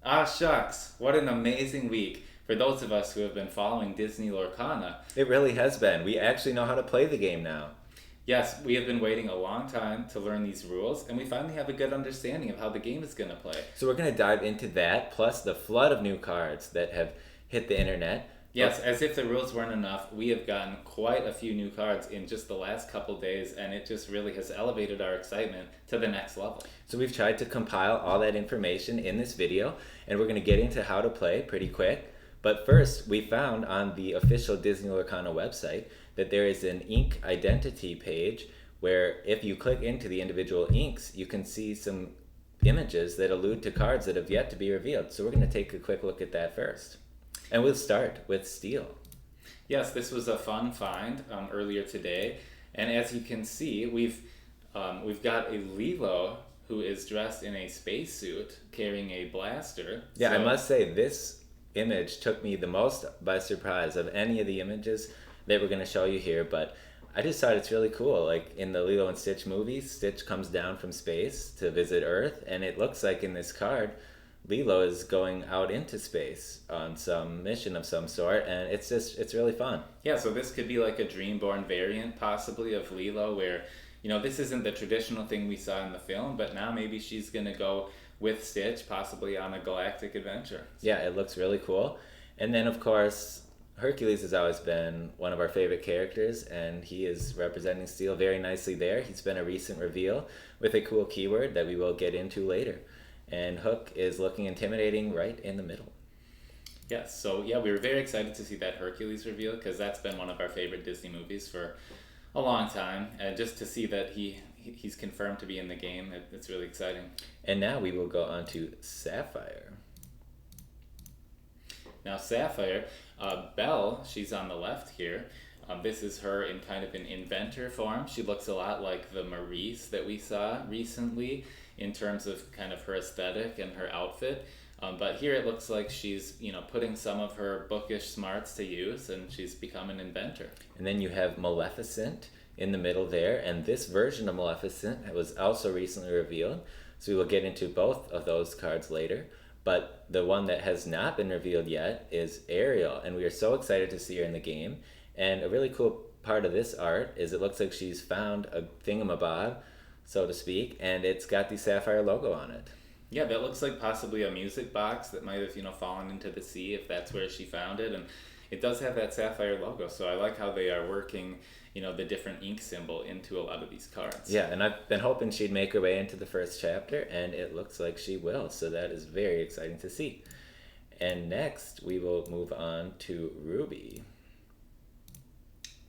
Ah, shucks. What an amazing week for those of us who have been following Disney Lorcana. It really has been. We actually know how to play the game now. Yes, we have been waiting a long time to learn these rules, and we finally have a good understanding of how the game is going to play. So we're going to dive into that, plus the flood of new cards that have hit the internet. Yes, as if the rules weren't enough, we have gotten quite a few new cards in just the last couple days, and it just really has elevated our excitement to the next level. So we've tried to compile all that information in this video, and we're going to get into how to play pretty quick. But first, we found on the official Disney Lorcana website that there is an ink identity page where if you click into the individual inks, you can see some images that allude to cards that have yet to be revealed. So we're going to take a quick look at that first. And we'll start with Steel. Yes, this was a fun find earlier today, and as you can see, we've got a Lilo who is dressed in a spacesuit carrying a blaster. Yeah, I must say this image took me the most by surprise of any of the images that we're going to show you here, but I just thought it's really cool. Like in the Lilo and Stitch movies, Stitch comes down from space to visit Earth, and it looks like in this card, Lilo is going out into space on some mission of some sort, and it's really fun. Yeah, so this could be like a Dreamborn variant possibly of Lilo where, this isn't the traditional thing we saw in the film, but now maybe she's going to go with Stitch possibly on a galactic adventure. Yeah, it looks really cool. And then, of course, Hercules has always been one of our favorite characters, and he is representing Steel very nicely there. He's been a recent reveal with a cool keyword that we will get into later. And Hook is looking intimidating right in the middle. Yes, so yeah, we were very excited to see that Hercules reveal because that's been one of our favorite Disney movies for a long time. And just to see that he's confirmed to be in the game, it's really exciting. And now we will go on to Sapphire. Now Sapphire, Belle, she's on the left here. This is her in kind of an inventor form. She looks a lot like the Maurice that we saw recently in terms of kind of her aesthetic and her outfit. But here it looks like she's, putting some of her bookish smarts to use, and she's become an inventor. And then you have Maleficent in the middle there, and this version of Maleficent was also recently revealed. So we will get into both of those cards later. But the one that has not been revealed yet is Ariel, and we are so excited to see her in the game. And a really cool part of this art is it looks like she's found a thingamabob, so to speak, and it's got the Sapphire logo on it. Yeah, that looks like possibly a music box that might have, fallen into the sea if that's where she found it. And it does have that Sapphire logo, so I like how they are working, the different ink symbol into a lot of these cards. Yeah, and I've been hoping she'd make her way into the first chapter, and it looks like she will, so that is very exciting to see. And next, we will move on to Ruby.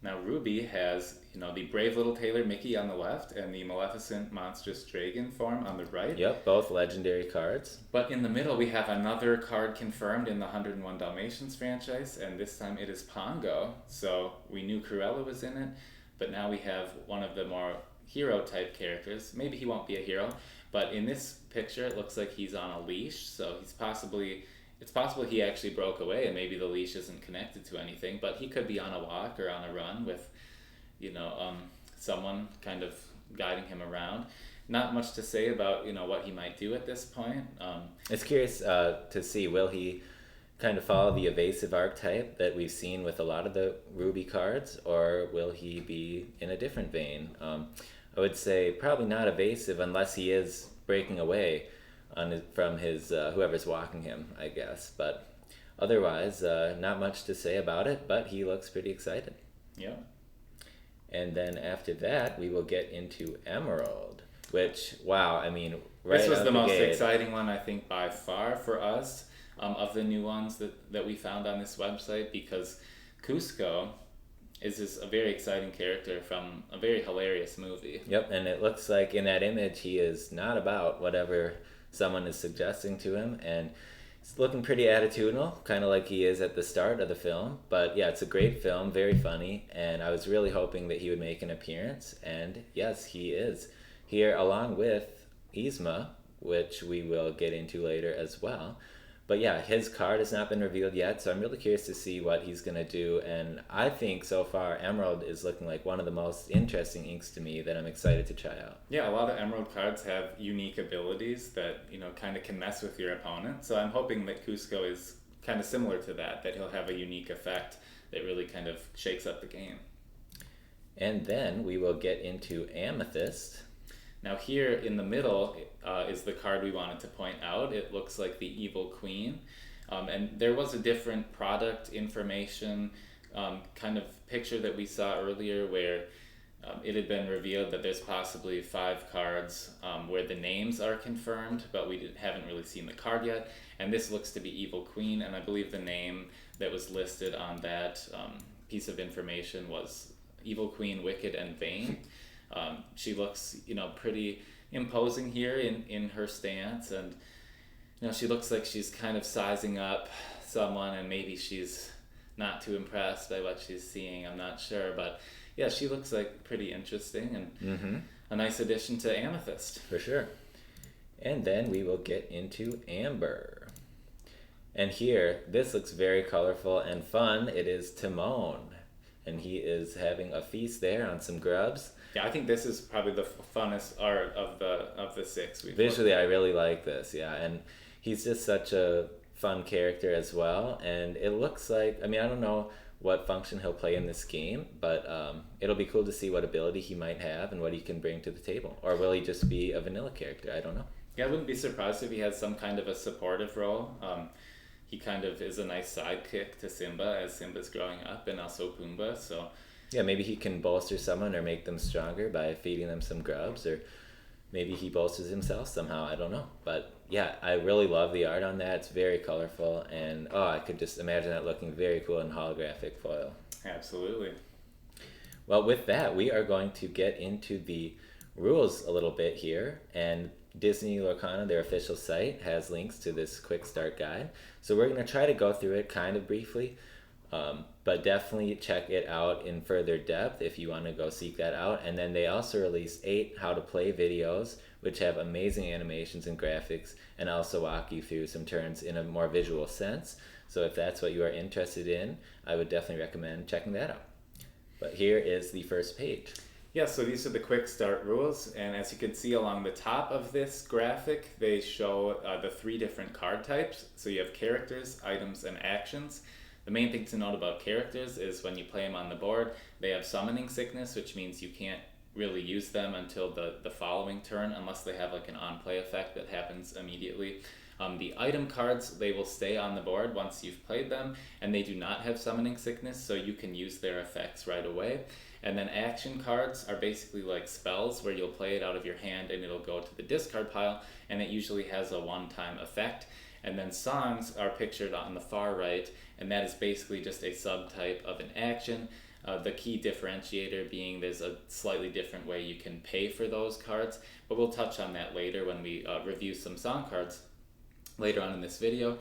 Now Ruby has, the brave little tailor Mickey on the left and the Maleficent monstrous dragon form on the right. Yep, both legendary cards. But in the middle we have another card confirmed in the 101 Dalmatians franchise, and this time it is Pongo. So we knew Cruella was in it, but now we have one of the more hero type characters. Maybe he won't be a hero, but in this picture it looks like he's on a leash, so it's possible he actually broke away and maybe the leash isn't connected to anything, but he could be on a walk or on a run with, someone kind of guiding him around. Not much to say about, what he might do at this point. It's curious to see, will he kind of follow the evasive archetype that we've seen with a lot of the Ruby cards, or will he be in a different vein? I would say probably not evasive unless he is breaking away from his whoever's walking him, I guess. But otherwise, not much to say about it, but he looks pretty excited. Yeah. And then after that, we will get into Emerald, which, wow, I mean, right this was out the most gate, exciting one, I think, by far for us, of the new ones that we found on this website, because Cusco is a very exciting character from a very hilarious movie. Yep, and it looks like in that image he is not about whatever someone is suggesting to him, and it's looking pretty attitudinal, kind of like he is at the start of the film. But yeah, it's a great film, very funny, and I was really hoping that he would make an appearance, and yes, he is here along with Yzma, which we will get into later as well. But yeah, his card has not been revealed yet, so I'm really curious to see what he's going to do. And I think so far Emerald is looking like one of the most interesting inks to me that I'm excited to try out. Yeah, a lot of Emerald cards have unique abilities that, kind of can mess with your opponent. So I'm hoping that Cusco is kind of similar to that he'll have a unique effect that really kind of shakes up the game. And then we will get into Amethyst. Now here in the middle is the card we wanted to point out. It looks like the Evil Queen. And there was a different product information kind of picture that we saw earlier where it had been revealed that there's possibly 5 cards where the names are confirmed, but we haven't really seen the card yet. And this looks to be Evil Queen, and I believe the name that was listed on that piece of information was Evil Queen, Wicked, and Vain. She looks, pretty imposing here in her stance, and she looks like she's kind of sizing up someone, and maybe she's not too impressed by what she's seeing. I'm not sure, but yeah, she looks like pretty interesting and a nice addition to Amethyst. For sure. And then we will get into Amber. And here, this looks very colorful and fun. It is Timon, and he is having a feast there on some grubs. Yeah, I think this is probably the funnest art of the 6 we've Visually, I really like this, yeah. And he's just such a fun character as well. And it looks like, I don't know what function he'll play in this game, but it'll be cool to see what ability he might have and what he can bring to the table. Or will he just be a vanilla character? I don't know. Yeah, I wouldn't be surprised if he has some kind of a supportive role. He kind of is a nice sidekick to Simba as Simba's growing up, and also Pumbaa, so... Yeah, maybe he can bolster someone or make them stronger by feeding them some grubs, or maybe he bolsters himself somehow, I don't know. But yeah, I really love the art on that. It's very colorful, and I could just imagine that looking very cool in holographic foil. Absolutely. Well, with that, we are going to get into the rules a little bit here, and Disney Lorcana, their official site, has links to this quick start guide. So we're going to try to go through it kind of briefly, but definitely check it out in further depth if you want to go seek that out. And then they also released 8 how to play videos, which have amazing animations and graphics, and also walk you through some turns in a more visual sense. So if that's what you are interested in, I would definitely recommend checking that out. But here is the first page. Yeah, so these are the quick start rules, and as you can see along the top of this graphic, they show the 3 different card types. So you have characters, items, and actions. The main thing to note about characters is when you play them on the board, they have summoning sickness, which means you can't really use them until the following turn unless they have like an on-play effect that happens immediately. The item cards, they will stay on the board once you've played them, and they do not have summoning sickness, so you can use their effects right away. And then action cards are basically like spells where you'll play it out of your hand and it'll go to the discard pile, and it usually has a one-time effect. And then songs are pictured on the far right, and that is basically just a subtype of an action. The key differentiator being there's a slightly different way you can pay for those cards, but we'll touch on that later when we review some song cards later on in this video.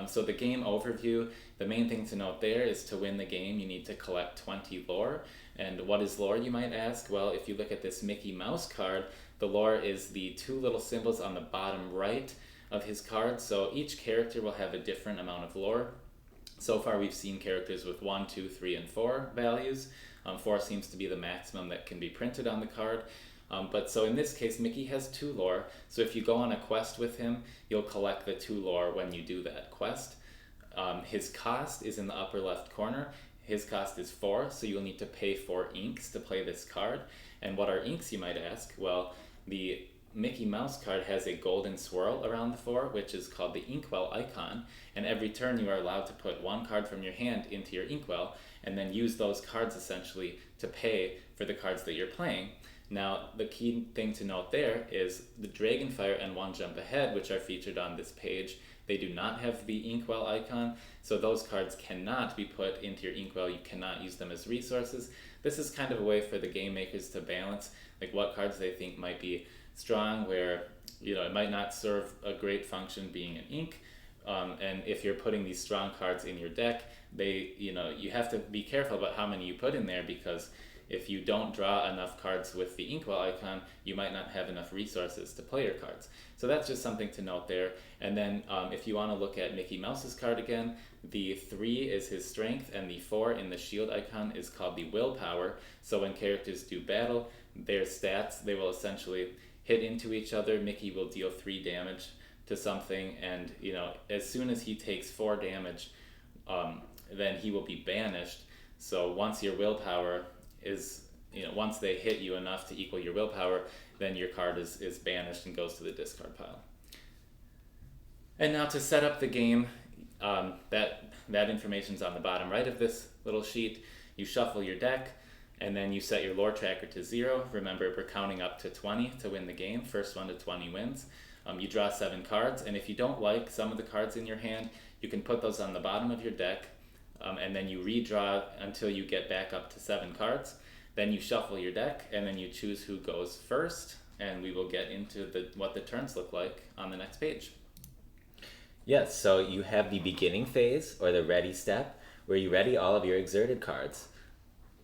So the game overview, the main thing to note there is to win the game you need to collect 20 lore. And what is lore, you might ask? Well, if you look at this Mickey Mouse card, the lore is the 2 little symbols on the bottom right of his card. So each character will have a different amount of lore. So far we've seen characters with 1, 2, 3, and 4 values. 4 seems to be the maximum that can be printed on the card. But so in this case, Mickey has 2 lore. So if you go on a quest with him, you'll collect the 2 lore when you do that quest. His cost is in the upper left corner. His cost is 4, so you'll need to pay 4 inks to play this card. And what are inks, you might ask? Well, the Mickey Mouse card has a golden swirl around the 4, which is called the inkwell icon. And every turn you are allowed to put 1 card from your hand into your inkwell, and then use those cards essentially to pay for the cards that you're playing. Now, the key thing to note there is the Dragonfire and One Jump Ahead, which are featured on this page, they do not have the inkwell icon, so those cards cannot be put into your inkwell. You cannot use them as resources. This is kind of a way for the game makers to balance like what cards they think might be strong, where it might not serve a great function being an ink. And if you're putting these strong cards in your deck, you have to be careful about how many you put in there, because if you don't draw enough cards with the inkwell icon, you might not have enough resources to play your cards. So that's just something to note there. And then if you want to look at Mickey Mouse's card again, the 3 is his strength, and the 4 in the shield icon is called the willpower. So when characters do battle, their stats, they will essentially hit into each other. Mickey will deal 3 damage to something, and as soon as he takes 4 damage, then he will be banished. So once your willpower is, once they hit you enough to equal your willpower, then your card is banished and goes to the discard pile. And now to set up the game, that information's on the bottom right of this little sheet. You shuffle your deck, and then you set your lore tracker to 0. Remember, we're counting up to 20 to win the game. First one to 20 wins. You draw 7 cards, and if you don't like some of the cards in your hand, you can put those on the bottom of your deck, and then you redraw until you get back up to 7 cards. Then you shuffle your deck, and then you choose who goes first, and we will get into what the turns look like on the next page. Yes, so you have the beginning phase, or the ready step, where you ready all of your exerted cards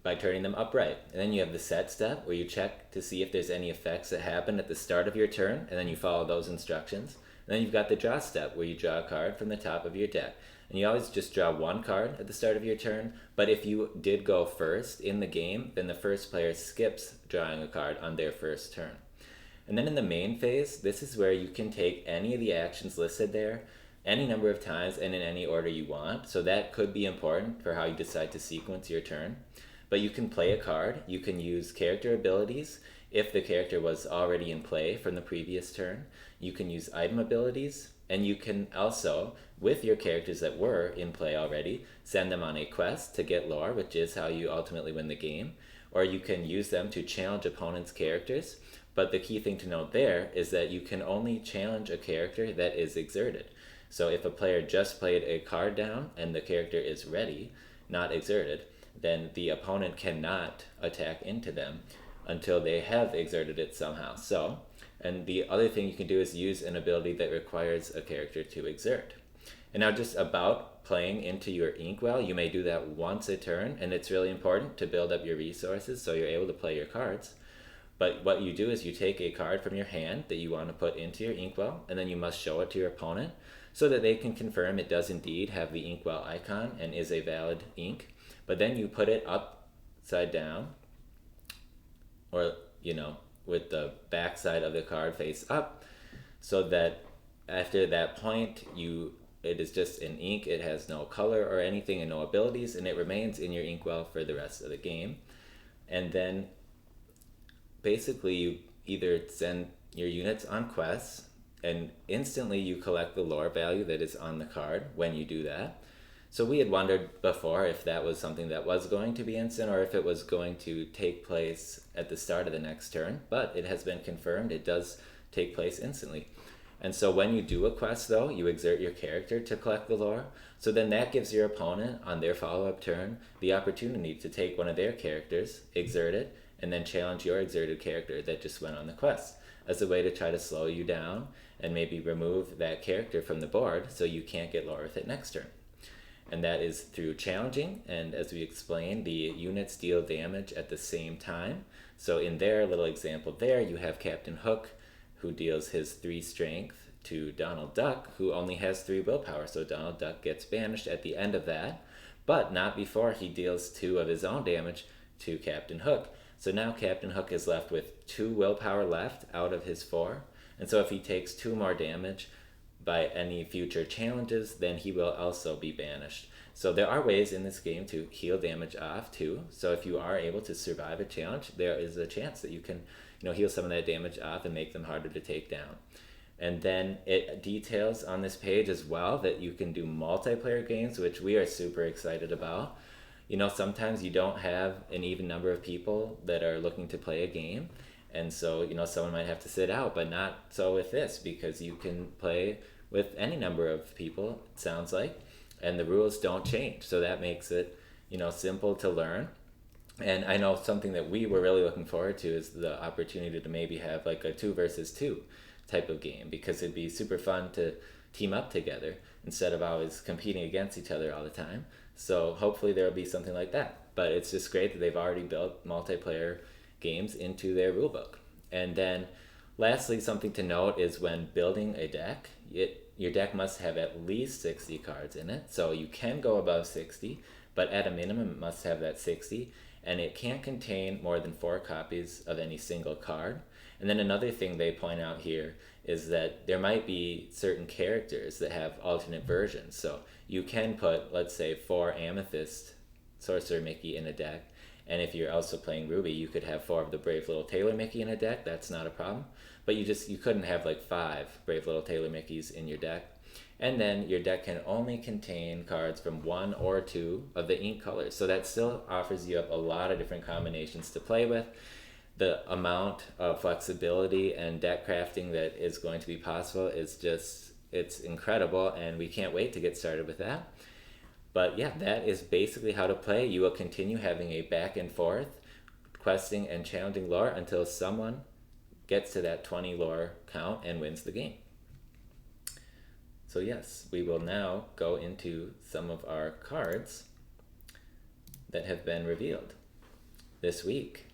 by turning them upright. And then you have the set step, where you check to see if there's any effects that happen at the start of your turn, and then you follow those instructions. And then you've got the draw step, where you draw a card from the top of your deck. And you always just draw 1 card at the start of your turn, but if you did go first in the game, then the first player skips drawing a card on their first turn. And then in the main phase, this is where you can take any of the actions listed there, any number of times and in any order you want. So that could be important for how you decide to sequence your turn. But you can play a card, you can use character abilities if the character was already in play from the previous turn. You can use item abilities, and you can also, with your characters that were in play already, send them on a quest to get lore, which is how you ultimately win the game. Or you can use them to challenge opponents' characters. But the key thing to note there is that you can only challenge a character that is exerted. So if a player just played a card down and the character is ready, not exerted, then the opponent cannot attack into them until they have exerted it somehow. So, and the other thing you can do is use an ability that requires a character to exert. And now just about playing into your inkwell, you may do that once a turn, and it's really important to build up your resources so you're able to play your cards. But what you do is you take a card from your hand that you want to put into your inkwell, and then you must show it to your opponent so that they can confirm it does indeed have the inkwell icon and is a valid ink. But then you put it upside down, or with the back side of the card face up, so that after that point it is just an ink. It has no color or anything and no abilities, and it remains in your inkwell for the rest of the game. And then basically you either send your units on quests, and instantly you collect the lore value that is on the card when you do that. So we had wondered before if that was something that was going to be instant, or if it was going to take place at the start of the next turn, but it has been confirmed it does take place instantly. And so when you do a quest though, you exert your character to collect the lore, so then that gives your opponent on their follow-up turn the opportunity to take one of their characters, exert it, and then challenge your exerted character that just went on the quest, as a way to try to slow you down and maybe remove that character from the board so you can't get lore with it next turn. And that is through challenging, and as we explained, the units deal damage at the same time. So in their little example there, you have Captain Hook, who deals his 3 strength to Donald Duck, who only has 3 willpower, so Donald Duck gets banished at the end of that, but not before he deals 2 of his own damage to Captain Hook. So now Captain Hook is left with 2 willpower left out of his 4, and so if he takes 2 more damage by any future challenges, then he will also be banished. So there are ways in this game to heal damage off too. So if you are able to survive a challenge, there is a chance that you can heal some of that damage off and make them harder to take down. And then it details on this page as well that you can do multiplayer games, which we are super excited about. Sometimes you don't have an even number of people that are looking to play a game, and so someone might have to sit out, but not so with this, because you can play with any number of people, it sounds like, and the rules don't change, so that makes it simple to learn. And I know something that we were really looking forward to is the opportunity to maybe have like a 2 versus 2 type of game, because it'd be super fun to team up together instead of always competing against each other all the time. So hopefully there'll be something like that. but it's just great that they've already built multiplayer games into their rulebook. And then lastly, something to note is when building a deck, your deck must have at least 60 cards in it. So you can go above 60, but at a minimum it must have that 60, and it can't contain more than 4 copies of any single card. And then another thing they point out here is that there might be certain characters that have alternate versions. So you can put, let's say, 4 Amethyst Sorcerer Mickey in a deck, and if you're also playing Ruby, you could have 4 of the Brave Little Tailor Mickey in a deck. That's not a problem. But you couldn't have like 5 Brave Little Tailor Mickeys in your deck. And then your deck can only contain cards from 1 or 2 of the ink colors. So that still offers you up a lot of different combinations to play with. The amount of flexibility and deck crafting that is going to be possible is just, it's incredible, and we can't wait to get started with that. But yeah, that is basically how to play. You will continue having a back and forth, questing and challenging lore until someone gets to that 20 lore count and wins the game. So yes, we will now go into some of our cards that have been revealed this week.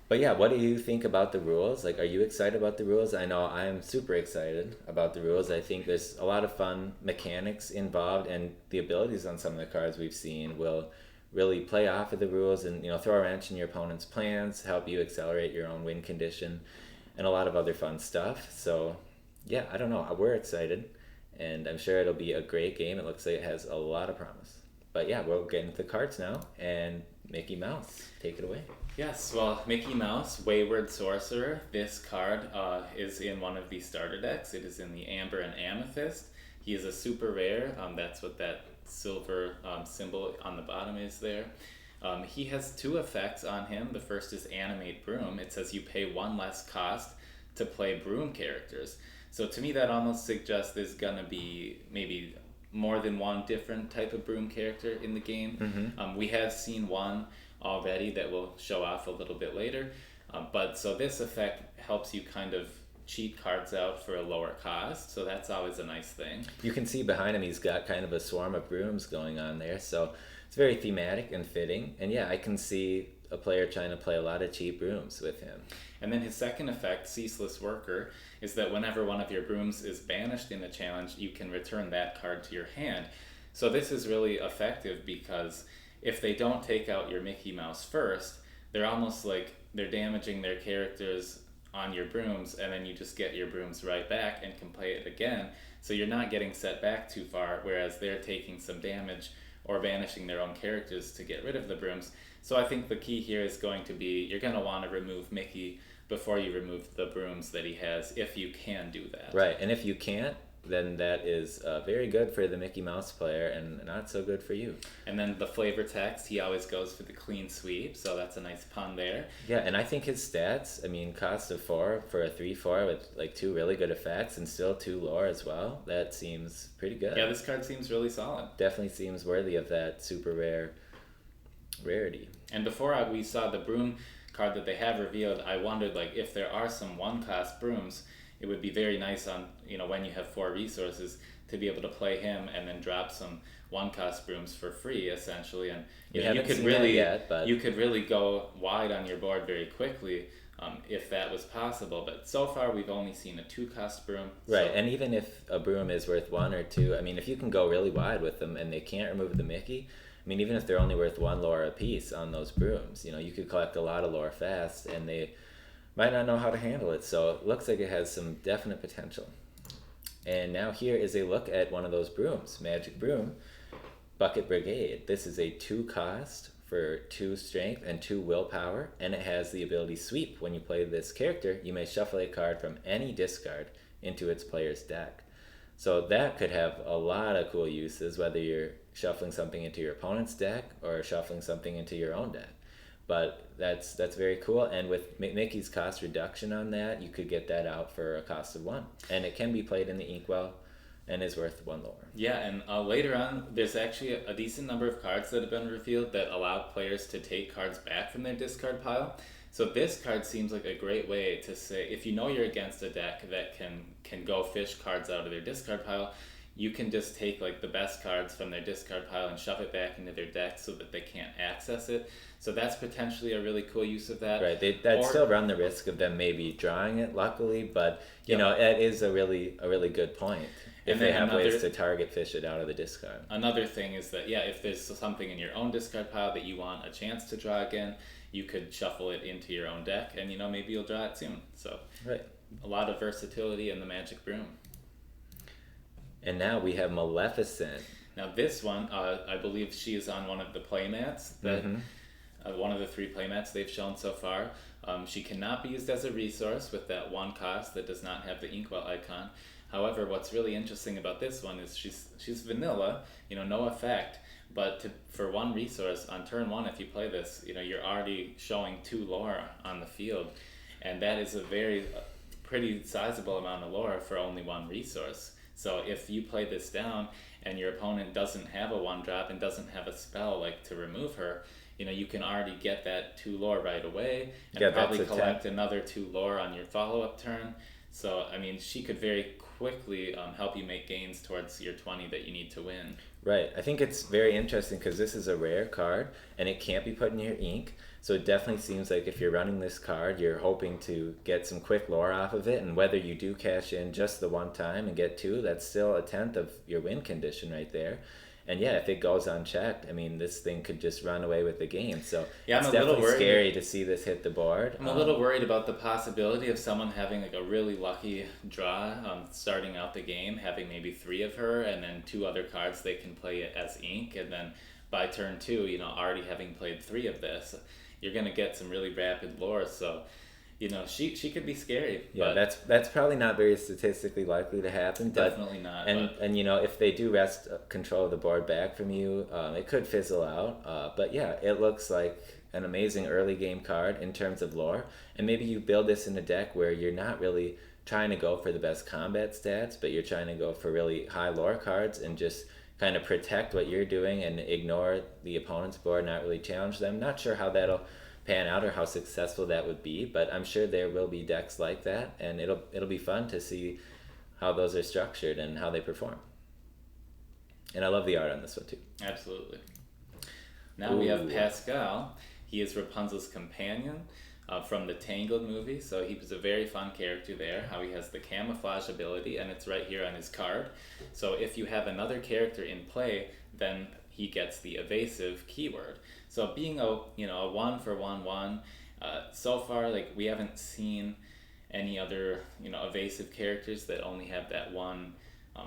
But yeah, what do you think about the rules? Like, are you excited about the rules? I know I'm super excited about the rules. I think there's a lot of fun mechanics involved, and the abilities on some of the cards we've seen will really play off of the rules and, throw a wrench in your opponent's plans, help you accelerate your own win condition, and a lot of other fun stuff. So yeah, I don't know. We're excited, and I'm sure it'll be a great game. It looks like it has a lot of promise. But yeah, we'll get into the cards now, and Mickey Mouse, take it away. Yes, well, Mickey Mouse, Wayward Sorcerer. This card is in one of the starter decks. It is in the Amber and Amethyst. He is a super rare. That's what that silver symbol on the bottom is there. He has 2 effects on him. The first is Animate Broom. It says you pay 1 less cost to play broom characters. So to me that almost suggests there's going to be maybe more than one different type of broom character in the game. Mm-hmm. We have seen one already that we'll show off a little bit later. But so this effect helps you kind of cheat cards out for a lower cost, so that's always a nice thing. You can see behind him he's got kind of a swarm of brooms going on there, so it's very thematic and fitting. And yeah, I can see a player trying to play a lot of cheap brooms with him. And then his second effect, Ceaseless Worker, is that whenever one of your brooms is banished in a challenge, you can return that card to your hand. So this is really effective because if they don't take out your Mickey Mouse first, they're almost like they're damaging their characters on your brooms, and then you just get your brooms right back and can play it again. So you're not getting set back too far, whereas they're taking some damage or banishing their own characters to get rid of the brooms. So I think the key here is going to be you're going to want to remove Mickey before you remove the brooms that he has, if you can do that. Right, and if you can't, then that is very good for the Mickey Mouse player and not so good for you. And then the flavor text, he always goes for the clean sweep, so that's a nice pun there. Yeah, and I think his stats, cost of 4 for a 3/4 with like 2 really good effects and still 2 lore as well, that seems pretty good. Yeah, this card seems really solid. Definitely seems worthy of that super rare rarity. And before we saw the broom card that they have revealed, I wondered if there are some 1-cost brooms, it would be very nice on when you have 4 resources to be able to play him and then drop some 1-cost brooms for free essentially, and you could really go wide on your board very quickly if that was possible. But so far we've only seen a 2-cost broom. Right, and even if a broom is worth 1 or 2, if you can go really wide with them and they can't remove the Mickey, even if they're only worth 1 lore a piece on those brooms, you could collect a lot of lore fast, and they might not know how to handle it. So it looks like it has some definite potential. And now here is a look at one of those brooms, Magic Broom, Bucket Brigade. This is a 2-cost for 2 strength and 2 willpower, and it has the ability Sweep. When you play this character, you may shuffle a card from any discard into its player's deck. So that could have a lot of cool uses, whether you're shuffling something into your opponent's deck or shuffling something into your own deck. But that's very cool, and with Mickey's cost reduction on that, you could get that out for a cost of 1, and it can be played in the Inkwell and is worth 1 lore. Yeah, and later on there's actually a decent number of cards that have been revealed that allow players to take cards back from their discard pile. So this card seems like a great way to say, if you know you're against a deck that can go fish cards out of their discard pile, you can just take like the best cards from their discard pile and shove it back into their deck so that they can't access it. So that's potentially a really cool use of that. Right, they'd still run the risk of them maybe drawing it, luckily, but you know, it is a really good point if they have ways to target fish it out of the discard. Another thing is that, yeah, if there's something in your own discard pile that you want a chance to draw again, you could shuffle it into your own deck, and you know, maybe you'll draw it soon. So right, a lot of versatility in the Magic Broom. And now we have Maleficent. Now this one, I believe she is on one of the playmats that one of the 3 playmats they've shown so far. She cannot be used as a resource with that 1 cost that does not have the inkwell icon. However, what's really interesting about this one is she's vanilla, you know, no effect, but for 1 resource on turn 1, if you play this, you know, you're already showing 2 lore on the field, and that is a pretty sizable amount of lore for only 1 resource. So if you play this down and your opponent doesn't have a 1-drop and doesn't have a spell like to remove her, you know, you can already get that 2 lore right away and probably collect another 2 lore on your follow-up turn. So, I mean, she could very quickly help you make gains towards your 20 that you need to win. Right. I think it's very interesting because this is a rare card and it can't be put in your ink. So it definitely seems like if you're running this card, you're hoping to get some quick lore off of it. And whether you do cash in just the 1 time and get 2, that's still a 10th of your win condition right there. And yeah, if it goes unchecked, I mean, this thing could just run away with the game. So yeah, it's definitely scary to see this hit the board. I'm a little worried about the possibility of someone having like a really lucky draw starting out the game, having maybe 3 of her and then 2 other cards they can play as ink. And then by turn 2, you know, already having played 3 of this, you're going to get some really rapid lore. So, you know, she could be scary. Yeah, that's probably not very statistically likely to happen. Definitely not. And you know, if they do wrest control of the board back from you, it could fizzle out. But yeah, it looks like an amazing early game card in terms of lore. And maybe you build this in a deck where you're not really trying to go for the best combat stats, but you're trying to go for really high lore cards and just kind of protect what you're doing and ignore the opponent's board, not really challenge them. Not sure how that'll pan out or how successful that would be, but I'm sure there will be decks like that, and it'll be fun to see how those are structured and how they perform. And I love the art on this one too. Absolutely. Now we have Pascal. He is Rapunzel's companion from the Tangled movie, so he was a very fun character there. How he has the camouflage ability, and it's right here on his card. So if you have another character in play, then he gets the evasive keyword. So being a 1 for 1/1, so far like we haven't seen any other evasive characters that only have that 1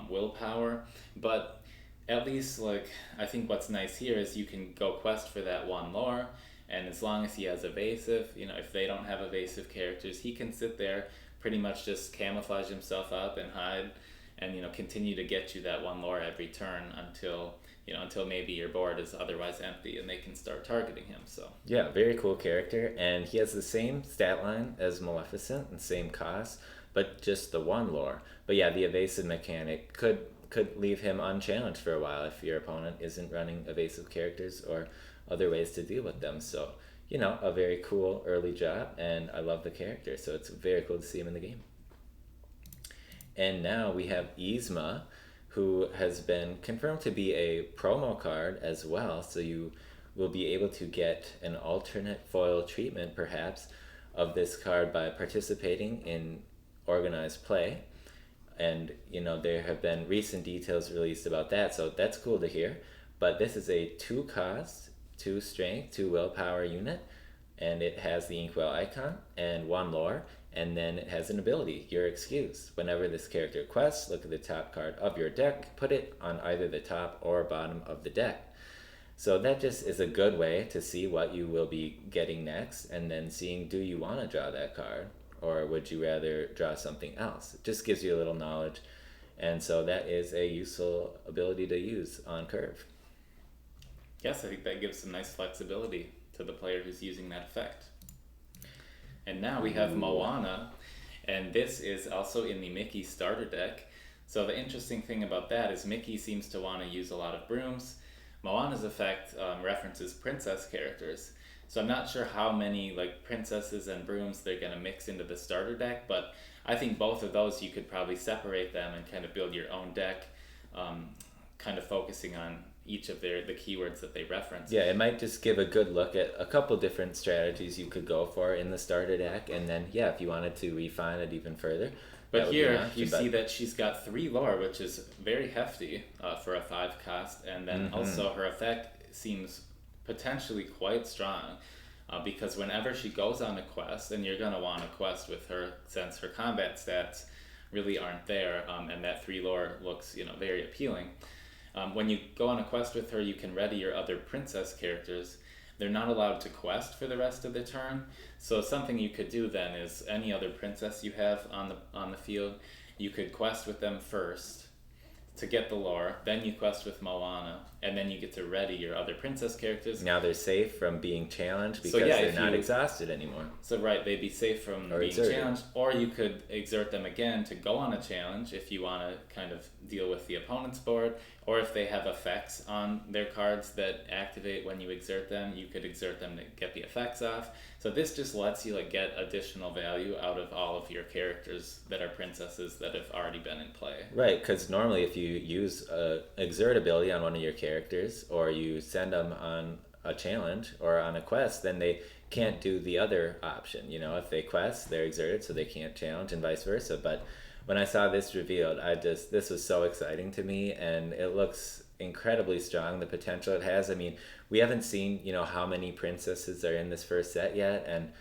willpower. But at least like I think what's nice here is you can go quest for that 1 lore, and as long as he has evasive, if they don't have evasive characters, he can sit there pretty much just camouflage himself up and hide, and continue to get you that 1 lore every turn until maybe your board is otherwise empty and they can start targeting him. So yeah, very cool character, and he has the same stat line as Maleficent and same cost, but just the 1 lore. But yeah, the evasive mechanic could leave him unchallenged for a while if your opponent isn't running evasive characters or other ways to deal with them. So a very cool early job, and I love the character, so it's very cool to see him in the game. And now we have Yzma, who has been confirmed to be a promo card as well, so you will be able to get an alternate foil treatment perhaps of this card by participating in organized play. And there have been recent details released about that, so that's cool to hear. But this is a 2 cost, 2 strength, 2 willpower unit, and it has the inkwell icon and 1 lore. And then it has an ability, You're Excused. Whenever this character quests, look at the top card of your deck, put it on either the top or bottom of the deck. So that just is a good way to see what you will be getting next, and then seeing, do you want to draw that card, or would you rather draw something else? It just gives you a little knowledge, and so that is a useful ability to use on curve. Yes, I think that gives some nice flexibility to the player who's using that effect. And now we have Moana, and this is also in the Mickey starter deck. So the interesting thing about that is Mickey seems to want to use a lot of brooms. Moana's effect references princess characters. So I'm not sure how many princesses and brooms they're going to mix into the starter deck, but I think both of those you could probably separate them and kind of build your own deck kind of focusing on each of the keywords that they reference. Yeah, it might just give a good look at a couple different strategies you could go for in the starter deck, and then yeah, if you wanted to refine it even further. But here you see that she's got 3 lore, which is very hefty for a 5 cost, and then also her effect seems potentially quite strong. Because whenever she goes on a quest, and you're going to want a quest with her since her combat stats really aren't there, and that 3 lore looks very appealing. When you go on a quest with her, you can ready your other princess characters. They're not allowed to quest for the rest of the turn, so something you could do then is any other princess you have on the field, you could quest with them first to get the lore, then you quest with Moana, and then you get to ready your other princess characters. Now they're safe from being challenged because they're not exhausted anymore. So right, they'd be safe from being challenged, or you could exert them again to go on a challenge if you want to kind of deal with the opponent's board, or if they have effects on their cards that activate when you exert them, you could exert them to get the effects off. So this just lets you get additional value out of all of your characters that are princesses that have already been in play. Right, because normally if you use exert ability on one of your characters, or you send them on a challenge or on a quest, then they can't do the other option. If they quest, they're exerted, so they can't challenge, and vice versa. But when I saw this revealed, this was so exciting to me, and it looks incredibly strong, the potential it has. I mean, we haven't seen how many princesses are in this first set yet, and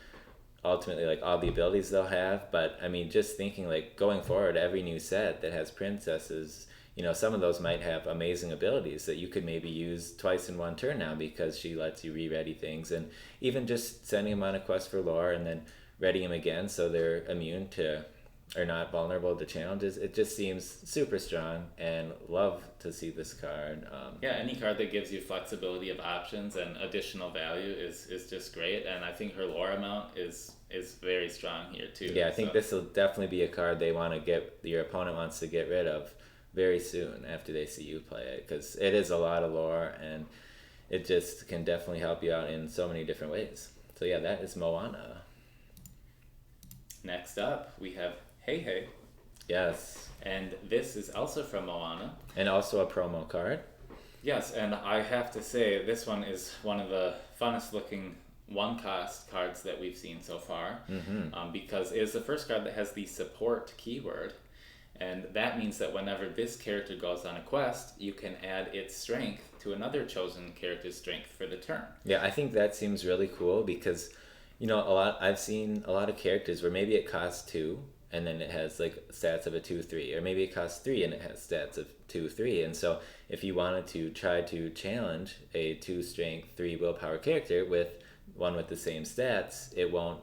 ultimately all the abilities they'll have. But I mean, just thinking going forward, every new set that has princesses, some of those might have amazing abilities that you could maybe use twice in one turn now, because she lets you re-ready things, and even just sending them on a quest for lore and then readying them again so they're immune to or not vulnerable to challenges. It just seems super strong, and love to see this card. Any card that gives you flexibility of options and additional value is just great, and I think her lore amount is very strong here too. Yeah, I think this will definitely be a card your opponent wants to get rid of very soon after they see you play it, because it is a lot of lore, and it just can definitely help you out in so many different ways. So yeah, that is Moana. Next up, we have Hey Hey. Yes. And this is also from Moana. And also a promo card. Yes, and I have to say, this one is one of the funnest looking one-cost cards that we've seen so far, because it is the first card that has the support keyword. And that means that whenever this character goes on a quest, you can add its strength to another chosen character's strength for the turn. Yeah, I think that seems really cool, because I've seen a lot of characters where maybe it costs 2 and then it has stats of a 2/3, or maybe it costs 3 and it has stats of 2/3. And so if you wanted to try to challenge a 2 strength 3 willpower character with one with the same stats, it won't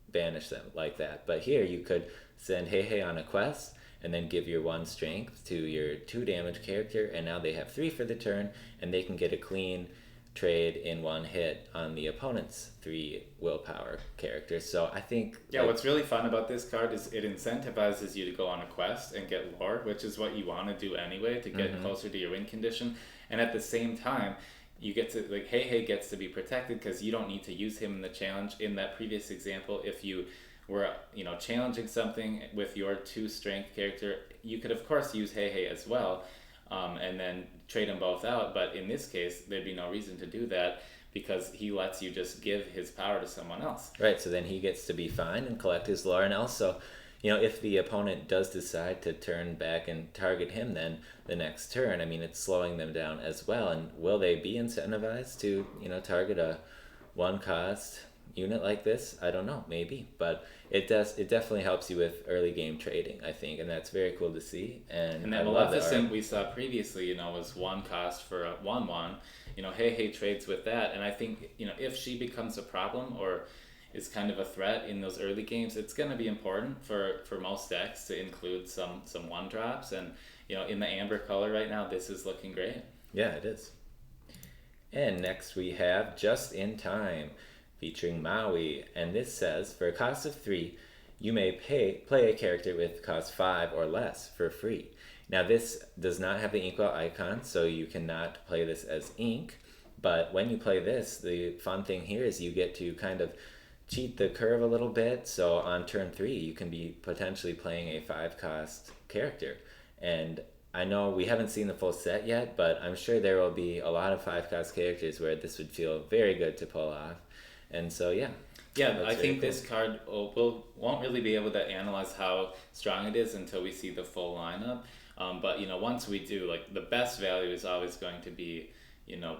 banish them like that. But here you could send Hey Hey on a quest and then give your 1 strength to your 2 damage character, and now they have 3 for the turn, and they can get a clean trade in 1 hit on the opponent's 3 willpower characters. So I think what's really fun about this card is it incentivizes you to go on a quest and get lore, which is what you want to do anyway to get closer to your win condition. And at the same time, you get to Hey Hey gets to be protected, because you don't need to use him in the challenge. In that previous example, if you were challenging something with your 2 strength character, you could of course use Hey Hey as well, and then trade them both out. But in this case, there'd be no reason to do that, because he lets you just give his power to someone else. Right, so then he gets to be fine and collect his lore. And also, if the opponent does decide to turn back and target him then the next turn, I mean, it's slowing them down as well. And will they be incentivized to, target a 1-cost unit like this? I don't know, maybe. But it definitely helps you with early game trading, I think, and that's very cool to see. And that Maleficent we saw previously, was 1 cost for a 1/1. Hey Hey trades with that, and I think if she becomes a problem or is kind of a threat in those early games, it's going to be important for most decks to include some 1-drops, and in the amber color right now, this is looking great. Yeah, it is. And next we have Just in Time, featuring Maui, and this says, for a cost of 3, you may play a character with cost 5 or less for free. Now this does not have the inkwell icon, so you cannot play this as ink, but when you play this, the fun thing here is you get to kind of cheat the curve a little bit. So on turn 3, you can be potentially playing a 5-cost character, and I know we haven't seen the full set yet, but I'm sure there will be a lot of 5 cost characters where this would feel very good to pull off. And so, yeah, Yeah, I that's very think cool. this card won't really be able to analyze how strong it is until we see the full lineup. But once we do, like the best value is always going to be,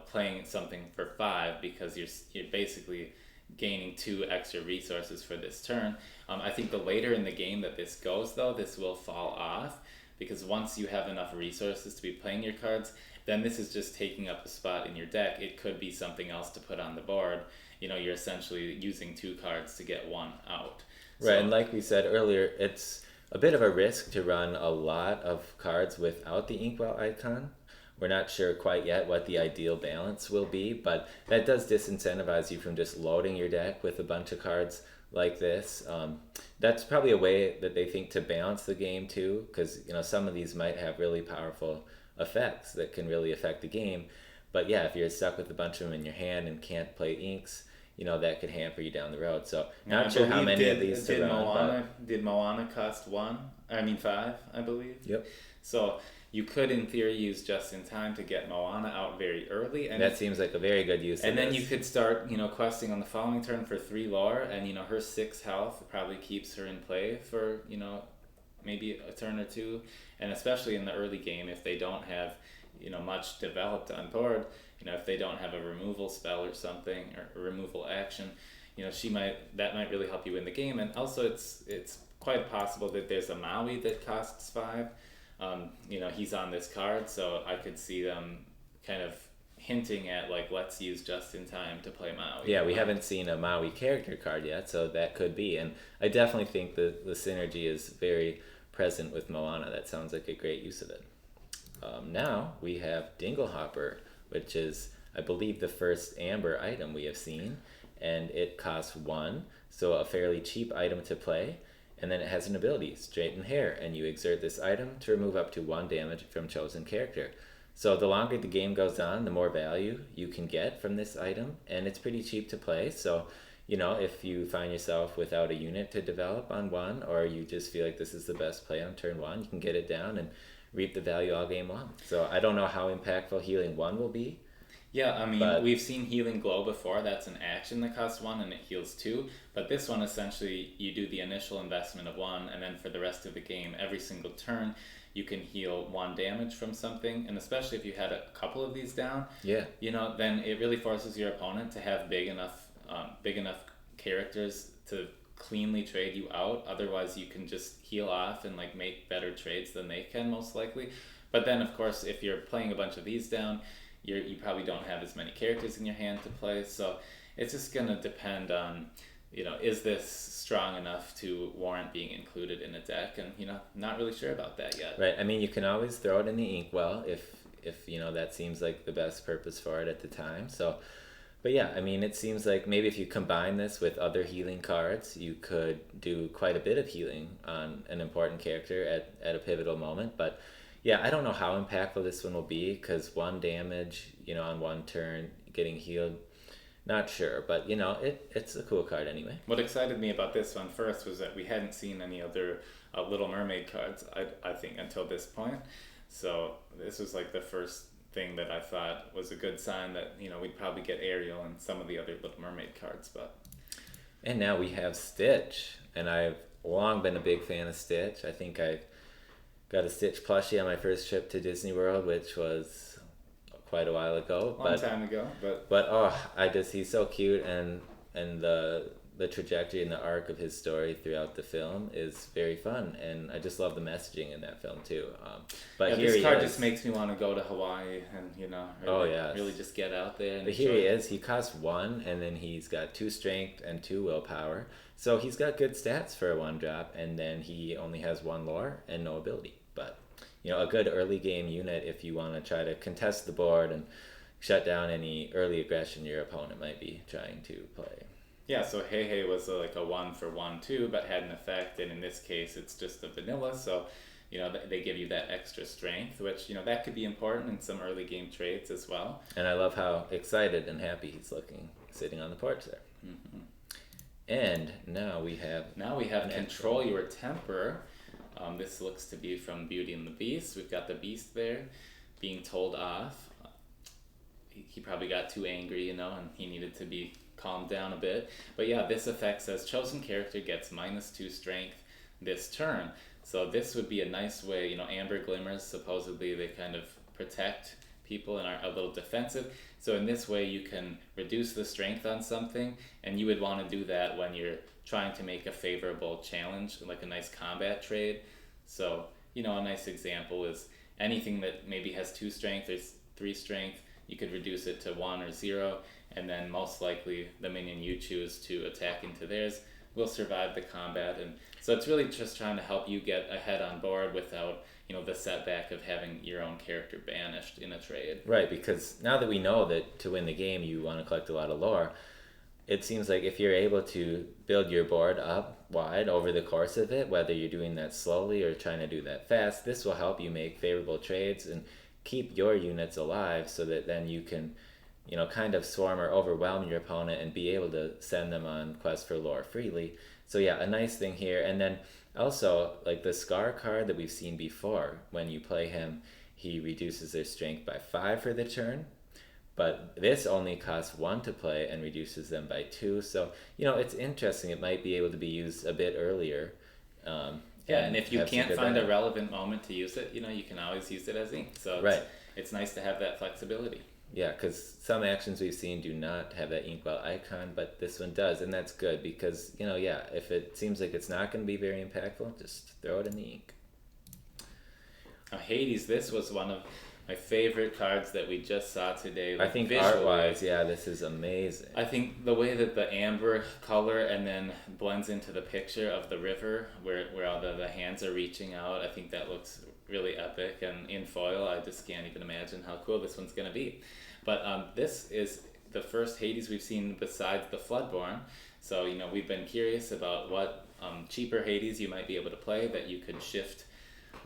playing something for 5 because you're basically gaining 2 extra resources for this turn. I think the later in the game that this goes, though, this will fall off because once you have enough resources to be playing your cards, then this is just taking up a spot in your deck. It could be something else to put on the board. You're essentially using 2 cards to get 1 out. Right, So and like we said earlier, it's a bit of a risk to run a lot of cards without the inkwell icon. We're not sure quite yet what the ideal balance will be, but that does disincentivize you from just loading your deck with a bunch of cards like this. That's probably a way that they think to balance the game too, because some of these might have really powerful effects that can really affect the game. But yeah, if you're stuck with a bunch of them in your hand and can't play inks, that could hamper you down the road. So and I not sure how believe many of these to did run, Moana but did Moana cost 1? I mean 5, I believe. yep. So you could, in theory, use just in time to get Moana out very early, and That seems like a very good use and of then this. you could start, questing on the following turn for 3 lore, and her 6 health probably keeps her in play for maybe a turn or two, and especially in the early game if they don't have much developed on board, if they don't have a removal spell or something or a removal action, that might really help you win the game. And also it's quite possible that there's a Maui that costs 5. He's on this card, so I could see them kind of hinting at like, let's use just in time to play Maui. Yeah, we haven't seen a Maui character card yet, so that could be. And I definitely think the synergy is very present with Moana. That sounds like a great use of it. Now we have Dinglehopper, which is, I believe, the first Amber item we have seen, and it costs 1, so a fairly cheap item to play. And then it has an ability, Straighten Hair, and you exert this item to remove up to 1 damage from chosen character. So the longer the game goes on, the more value you can get from this item, and it's pretty cheap to play. So, if you find yourself without a unit to develop on 1, or you just feel like this is the best play on turn 1, you can get it down and reap the value all game long. So I don't know how impactful Healing 1 will be. Yeah, I mean, But we've seen Healing Glow before. That's an action that costs 1 and it heals 2. But this one, essentially, you do the initial investment of 1, and then for the rest of the game, every single turn, you can heal 1 damage from something. And especially if you had a couple of these down, yeah, then it really forces your opponent to have big enough characters to cleanly trade you out. Otherwise, you can just heal off and like make better trades than they can, most likely. But then, of course, if you're playing a bunch of these down, you probably don't have as many characters in your hand to play. So it's just gonna depend on, is this strong enough to warrant being included in a deck? And not really sure about that yet. right. I mean, you can always throw it in the inkwell if that seems like the best purpose for it at the time. So, but yeah, I mean, it seems like maybe if you combine this with other healing cards, you could do quite a bit of healing on an important character at a pivotal moment. But yeah, I don't know how impactful this one will be, because 1 damage, on 1 turn, getting healed, not sure. But, it's a cool card anyway. What excited me about this one first was that we hadn't seen any other Little Mermaid cards, I think, until this point. So this was like the first thing that I thought was a good sign that, we'd probably get Ariel and some of the other Little Mermaid cards. But And now we have Stitch, and I've long been a big fan of Stitch. I think I got a Stitch plushie on my first trip to Disney World, which was quite a while ago. Long time ago, but he's so cute, and the trajectory and the arc of his story throughout the film is very fun, and I just love the messaging in that film too. But yeah, here this card is. just makes me want to go to Hawaii and really just get out there. And But here he is. He costs 1, and then he's got 2 strength and 2 willpower. So he's got good stats for a 1-drop, and then he only has 1 lore and no ability. But a good early game unit if you want to try to contest the board and shut down any early aggression your opponent might be trying to play. Yeah, so Hey Hey was like a 1 for 1 too, but had an effect, and in this case it's just a vanilla, so they give you that extra strength, which that could be important in some early game trades as well. And I love how excited and happy he's looking sitting on the porch there. Mm-hmm. And now we have Control Your Temper. This looks to be from Beauty and the Beast. We've got the Beast there being told off. He probably got too angry, and he needed to be calmed down a bit. But yeah, this effect says chosen character gets -2 strength this turn. So this would be a nice way, amber glimmers, supposedly they kind of protect people and are a little defensive. So in this way you can reduce the strength on something, and you would want to do that when you're trying to make a favorable challenge, like a nice combat trade. So, a nice example is anything that maybe has 2 strength or 3 strength, you could reduce it to 1 or 0, and then most likely the minion you choose to attack into theirs will survive the combat. And so it's really just trying to help you get ahead on board without, the setback of having your own character banished in a trade. Right, because now that we know that to win the game you want to collect a lot of lore, it seems like if you're able to build your board up wide over the course of it, whether you're doing that slowly or trying to do that fast, this will help you make favorable trades and keep your units alive, so that then you can, kind of swarm or overwhelm your opponent and be able to send them on quests for lore freely. So yeah, a nice thing here. And then also, like the Scar card that we've seen before, when you play him, he reduces their strength by 5 for the turn. But this only costs 1 to play and reduces them by 2. So, it's interesting. It might be able to be used a bit earlier. Yeah, and if you can't find a relevant moment to use it, you can always use it as ink. So it's nice to have that flexibility. Yeah, because some actions we've seen do not have that inkwell icon, but this one does, and that's good because, if it seems like it's not going to be very impactful, just throw it in the ink. Hades, this was one of my favorite cards that we just saw today. I think art-wise, yeah, this is amazing. I think the way that the amber color and then blends into the picture of the river where all the hands are reaching out, I think that looks really epic. And in foil, I just can't even imagine how cool this one's going to be. But this is the first Hades we've seen besides the Floodborn. So, we've been curious about what cheaper Hades you might be able to play that you could shift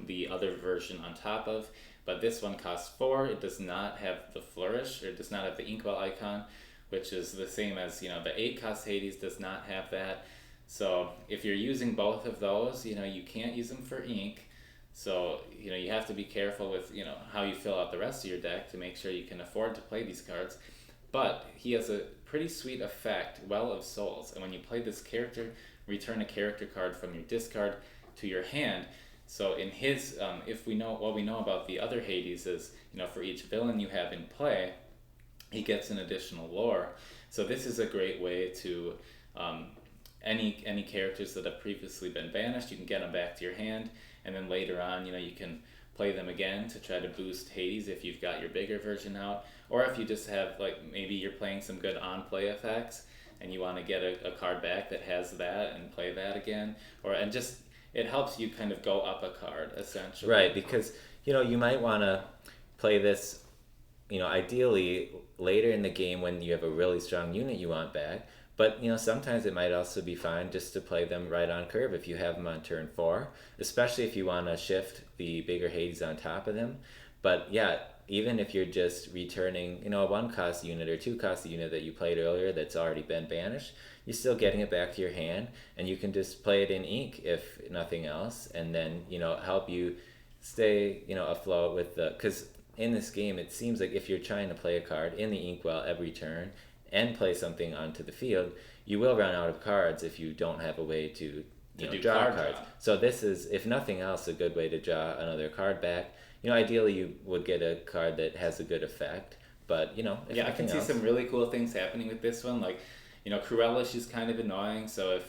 the other version on top of. But this one costs 4. It does not have the flourish, or it does not have the inkwell icon, which is the same as, the 8 cost Hades does not have that. So if you're using both of those, you can't use them for ink. So, you have to be careful with, how you fill out the rest of your deck to make sure you can afford to play these cards. But he has a pretty sweet effect, Well of Souls. And when you play this character, return a character card from your discard to your hand. So in his, if we know what we know about the other Hades is, for each villain you have in play, he gets an additional lore. So this is a great way to, any characters that have previously been banished, you can get them back to your hand, and then later on, you can play them again to try to boost Hades if you've got your bigger version out, or if you just have, like, maybe you're playing some good on-play effects, and you want to get a card back that has that and play that again, and just, it helps you kind of go up a card, essentially. Right, because, you might want to play this, ideally later in the game when you have a really strong unit you want back. But, sometimes it might also be fine just to play them right on curve if you have them on turn 4, especially if you want to shift the bigger Hades on top of them. But, yeah, even if you're just returning, a 1-cost unit or 2-cost unit that you played earlier that's already been banished, you're still getting it back to your hand, and you can just play it in ink if nothing else, and then, help you stay, afloat with the... Because in this game, it seems like if you're trying to play a card in the inkwell every turn and play something onto the field, you will run out of cards if you don't have a way to draw cards. So this is, if nothing else, a good way to draw another card back. Ideally you would get a card that has a good effect, but, if I can see some really cool things happening with this one. Like, Cruella, she's kind of annoying, so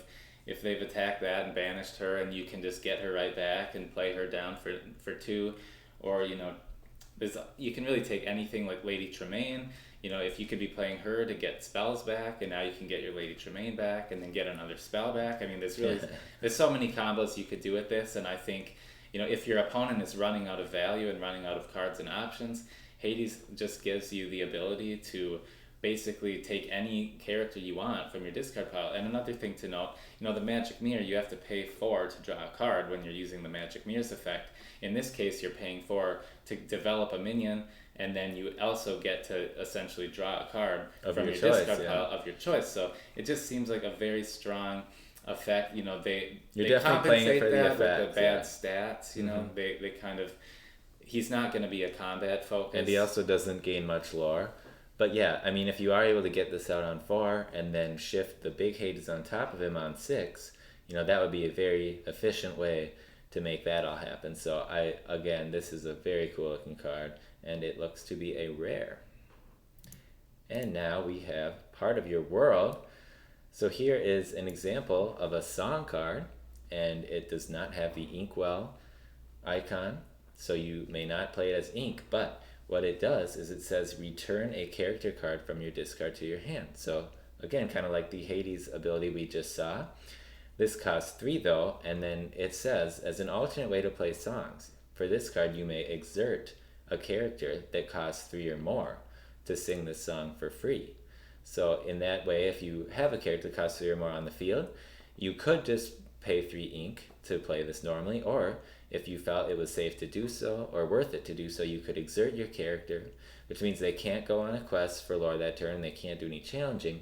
if they've attacked that and banished her, and you can just get her right back and play her down for 2, or, you can really take anything like Lady Tremaine. If you could be playing her to get spells back, and now you can get your Lady Tremaine back and then get another spell back. I mean, there's so many combos you could do with this, and I think, if your opponent is running out of value and running out of cards and options, Hades just gives you the ability to basically take any character you want from your discard pile. And another thing to note, the Magic Mirror, you have to pay 4 to draw a card when you're using the Magic Mirror's effect. In this case, you're paying 4 to develop a minion, and then you also get to essentially draw a card from your discard pile of your choice. So it just seems like a very strong effect. You're They definitely playing it compensate for the that with the effect, bad yeah. stats. They kind of he's not going to be a combat And he focus. also doesn't gain much lore. But yeah, I mean, if you are able to get this out on 4 and then shift the big Hades on top of him on 6, that would be a very efficient way to make that all happen. So again, this is a very cool looking card, and it looks to be a rare. And now we have part of your world. So here is an example of a song card, and it does not have the inkwell icon, so you may not play it as ink, but what it does is it says return a character card from your discard to your hand. So again, kind of like the Hades ability we just saw. This costs 3 though, and then it says, as an alternate way to play songs, for this card you may exert a character that costs 3 or more to sing this song for free. So in that way, if you have a character that costs 3 or more on the field, you could just pay 3 ink to play this normally, or if you felt it was safe to do so or worth it to do so, you could exert your character, which means they can't go on a quest for lore that turn, they can't do any challenging,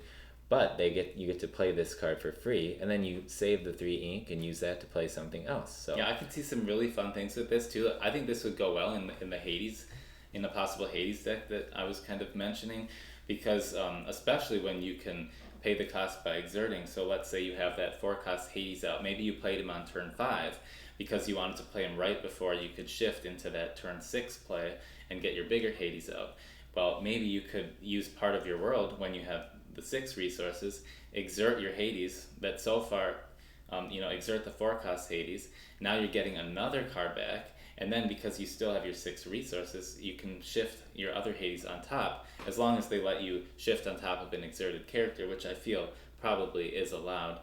but you get to play this card for free, and then you save the 3 ink and use that to play something else. So Yeah, I could see some really fun things with this too. I think this would go well in the Hades, in the possible Hades deck that I was kind of mentioning, because especially when you can pay the cost by exerting. So let's say you have that 4-cost Hades out. Maybe you played him on turn 5 because you wanted to play him right before you could shift into that turn 6 play and get your bigger Hades out. Well, maybe you could use part of your world when you have the 6 resources, exert your Hades that so far, exert the 4-cost Hades. Now you're getting another card back, and then because you still have your 6 resources, you can shift your other Hades on top, as long as they let you shift on top of an exerted character, which I feel probably is allowed.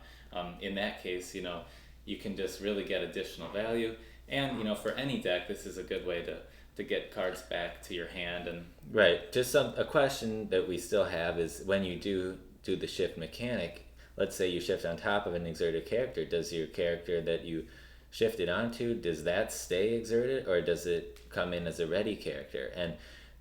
In that case, you can just really get additional value, and for any deck, this is a good way to get cards back to your hand. And right, just a question that we still have is when you do the shift mechanic, let's say you shift on top of an exerted character, does your character that you shifted onto, does that stay exerted, or does it come in as a ready character? And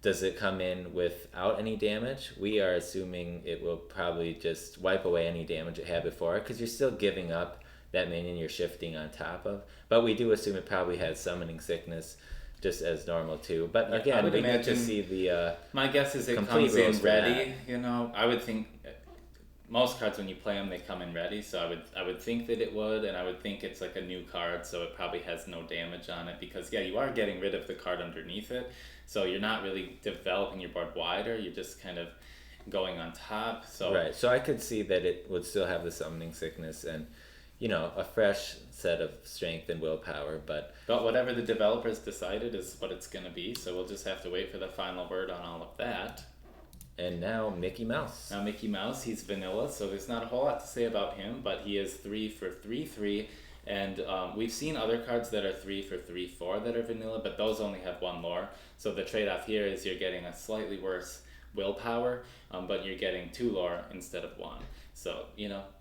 does it come in without any damage? We are assuming it will probably just wipe away any damage it had before, because you're still giving up that minion you're shifting on top of. But we do assume it probably has summoning sickness just as normal too. But I again, would we need to imagine see the my guess is it complete comes in rules for ready. I would think most cards when you play them they come in ready. So I would think that it would, and I would think it's like a new card, so it probably has no damage on it, because you are getting rid of the card underneath it. So you're not really developing your board wider. You're just kind of going on top. So right. So I could see that it would still have the summoning sickness and a fresh set of strength and willpower, but whatever the developers decided is what it's going to be, so we'll just have to wait for the final word on all of that. And now Mickey Mouse. Now Mickey Mouse, he's vanilla, so there's not a whole lot to say about him, but he is 3 for 3/3, and we've seen other cards that are 3 for 3/4 that are vanilla, but those only have 1 lore, so the trade-off here is you're getting a slightly worse willpower, but you're getting 2 lore instead of 1. So,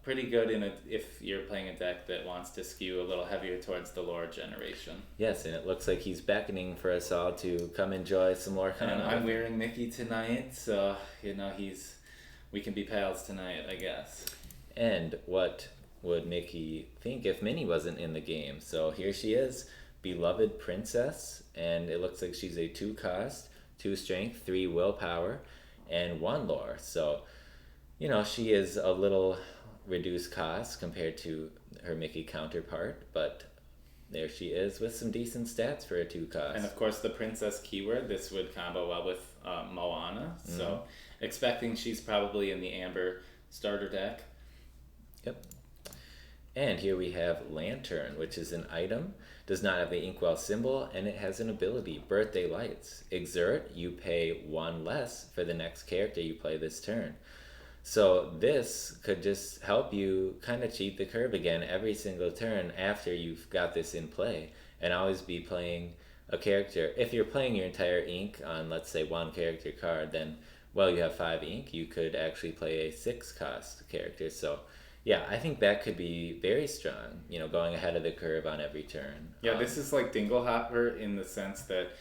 pretty good if you're playing a deck that wants to skew a little heavier towards the lore generation. Yes, and it looks like he's beckoning for us all to come enjoy some Lorcana. And I'm wearing Mickey tonight, so, we can be pals tonight, I guess. And what would Mickey think if Minnie wasn't in the game? So here she is, beloved princess, and it looks like she's a 2-cost, 2 strength, 3 willpower, and 1 lore. So she is a little reduced cost compared to her Mickey counterpart, but there she is with some decent stats for a 2-cost. And of course, the princess keyword, this would combo well with Moana, so expecting she's probably in the Amber starter deck. Yep. And here we have Lantern, which is an item, does not have the inkwell symbol, and it has an ability, Birthday Lights. Exert, you pay 1 less for the next character you play this turn. So this could just help you kind of cheat the curve again every single turn after you've got this in play, and always be playing a character. If you're playing your entire ink on, let's say, 1 character card, then, you have 5 ink, you could actually play a 6-cost character. So yeah, I think that could be very strong, going ahead of the curve on every turn. Yeah, this is like Dinglehopper in the sense that,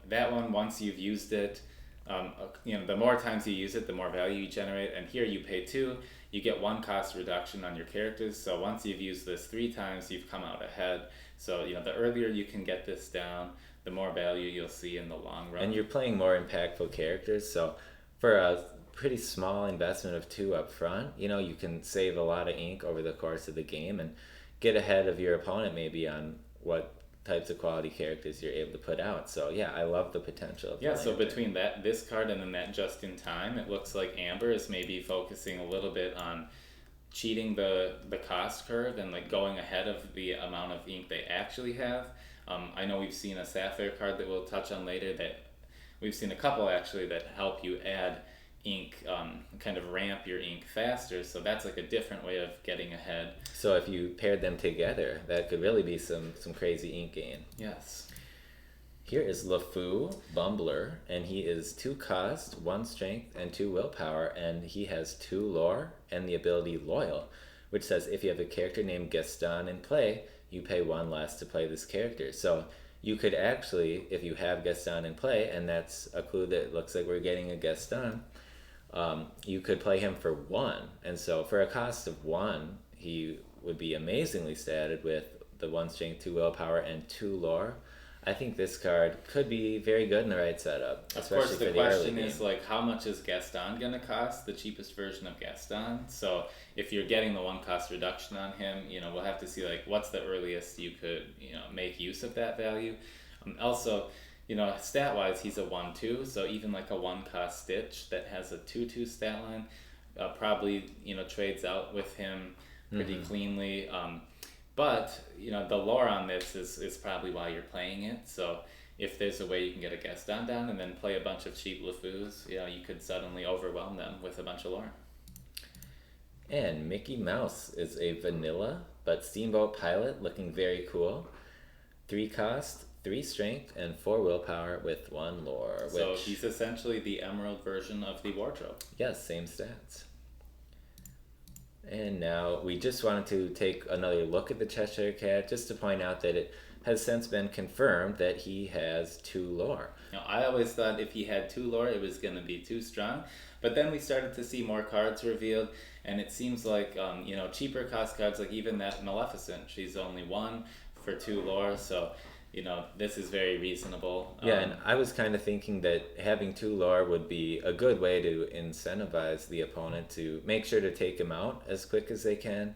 that one, once you've used it, The more times you use it, the more value you generate. And here you pay 2, you get 1 cost reduction on your characters. So once you've used this 3 times, you've come out ahead. So the earlier you can get this down, the more value you'll see in the long run. And you're playing more impactful characters, so for a pretty small investment of 2 up front, you can save a lot of ink over the course of the game and get ahead of your opponent maybe on what types of quality characters you're able to put out. So yeah, I love the potential of Yeah, so playing between this card and then that just in time, it looks like Amber is maybe focusing a little bit on cheating the cost curve and like going ahead of the amount of ink they actually have. I know we've seen a Sapphire card that we'll touch on later, that we've seen a couple actually that help you add ink, kind of ramp your ink faster. So that's like a different way of getting ahead. So if you paired them together, that could really be some crazy ink gain. Yes. Here is LeFou, Bumbler, and he is 2 cost, 1 strength, and 2 willpower, and he has 2 lore and the ability Loyal, which says if you have a character named Gaston in play, you pay 1 less to play this character. So you could actually, if you have Gaston in play, and that's a clue that looks like we're getting a Gaston, you could play him for 1. And so for a cost of 1, he would be amazingly statted with the 1 strength, 2 willpower, and 2 lore. I think this card could be very good in the right setup. Of course, the question is like, how much is Gaston gonna cost? The cheapest version of Gaston. So if you're getting the 1 cost reduction on him, we'll have to see like what's the earliest you could make use of that value. Also, stat wise, he's a 1/2, so even like a 1 cost Stitch that has a 2/2 stat line probably trades out with him pretty cleanly. But, the lore on this is probably why you're playing it. So if there's a way you can get a Gaston down and then play a bunch of cheap LeFous, you could suddenly overwhelm them with a bunch of lore. And Mickey Mouse is a vanilla, but Steamboat Pilot, looking very cool. 3 cost, 3 strength, and 4 willpower with 1 lore. So he's essentially the Emerald version of the wardrobe. Yes, same stats. And now we just wanted to take another look at the Cheshire Cat just to point out that it has since been confirmed that he has 2 lore. Now, I always thought if he had 2 lore, it was going to be too strong. But then we started to see more cards revealed, and it seems like, cheaper cost cards, like even that Maleficent, she's only 1 for 2 lore, so this is very reasonable. Yeah, and I was kind of thinking that having 2 lore would be a good way to incentivize the opponent to make sure to take him out as quick as they can,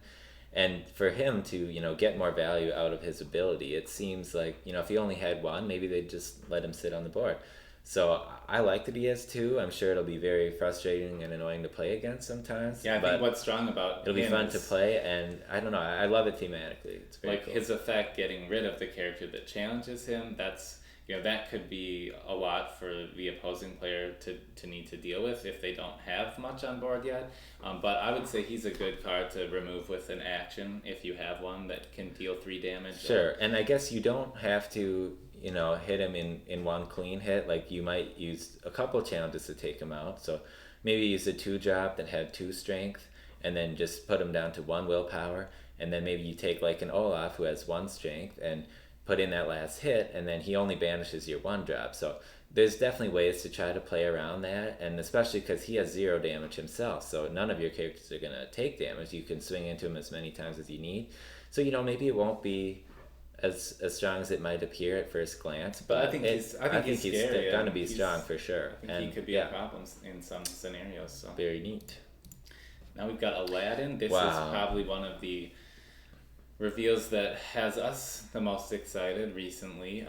and for him to get more value out of his ability. It seems like if he only had 1, maybe they'd just let him sit on the board. So I like that he has 2. I'm sure it'll be very frustrating and annoying to play against sometimes. Yeah, I think what's strong about it'll be fun to play, and I don't know, I love it thematically. It's very cool. His effect, getting rid of the character that challenges him, that's that could be a lot for the opposing player to need to deal with if they don't have much on board yet. But I would say he's a good card to remove with an action if you have one that can deal 3 damage. Sure, and I guess you don't have to hit him in 1 clean hit. Like you might use a couple challenges to take him out. So maybe use a 2 drop that had 2 strength and then just put him down to 1 willpower. And then maybe you take like an Olaf who has 1 strength and put in that last hit, and then he only banishes your 1 drop. So there's definitely ways to try to play around that, and especially because he has 0 damage himself, so none of your characters are going to take damage. You can swing into him as many times as you need. So maybe it won't be as strong as it might appear at first glance, but I think he's going to be strong for sure. I think he could be a problem in some scenarios. So very neat. Now we've got Aladdin. This is probably one of the reveals that has us the most excited recently,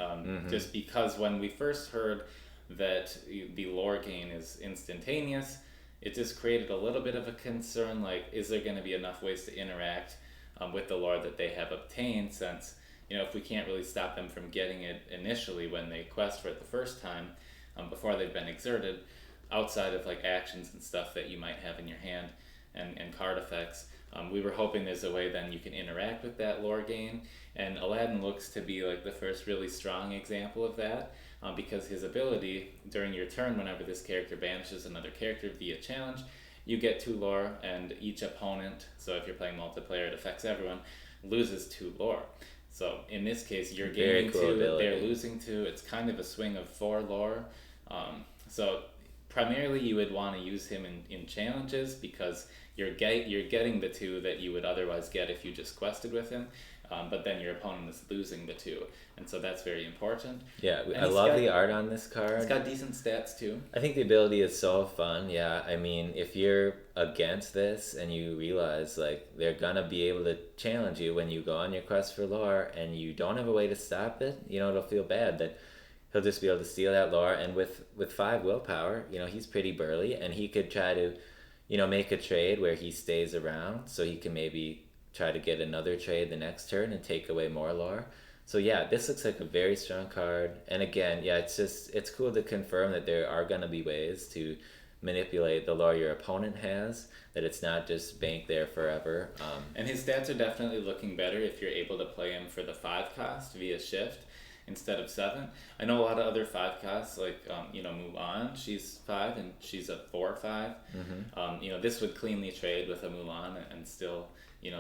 just because when we first heard that the lore gain is instantaneous, it just created a little bit of a concern, like is there going to be enough ways to interact with the lore that they have obtained, since if we can't really stop them from getting it initially when they quest for it the first time, before they've been exerted, outside of like actions and stuff that you might have in your hand and card effects. We were hoping there's a way then you can interact with that lore gain, and Aladdin looks to be like the first really strong example of that, because his ability during your turn, whenever this character banishes another character via challenge, you get 2 lore, and each opponent, so if you're playing multiplayer it affects everyone, loses 2 lore. So in this case you're gaining 2, they're losing 2, it's kind of a swing of 4 lore. So primarily you would want to use him in challenges because you're getting the 2 that you would otherwise get if you just quested with him, but then your opponent is losing the 2, and so that's very important. Yeah, And I love the art on this card. It's got decent stats too. I think the ability is so fun. Yeah, I mean, if you're against this and you realize like they're gonna be able to challenge you when you go on your quest for lore and you don't have a way to stop it, it'll feel bad that he'll just be able to steal that lore. And with 5 willpower, he's pretty burly, and he could try to, make a trade where he stays around so he can maybe try to get another trade the next turn and take away more lore. So yeah, this looks like a very strong card. And again, yeah, it's cool to confirm that there are going to be ways to manipulate the lore your opponent has, that it's not just banked there forever. And his stats are definitely looking better if you're able to play him for the 5 cost via shift instead of 7. I know a lot of other 5 costs, like Mulan, she's 5 and she's a 4/5. This would cleanly trade with a Mulan and still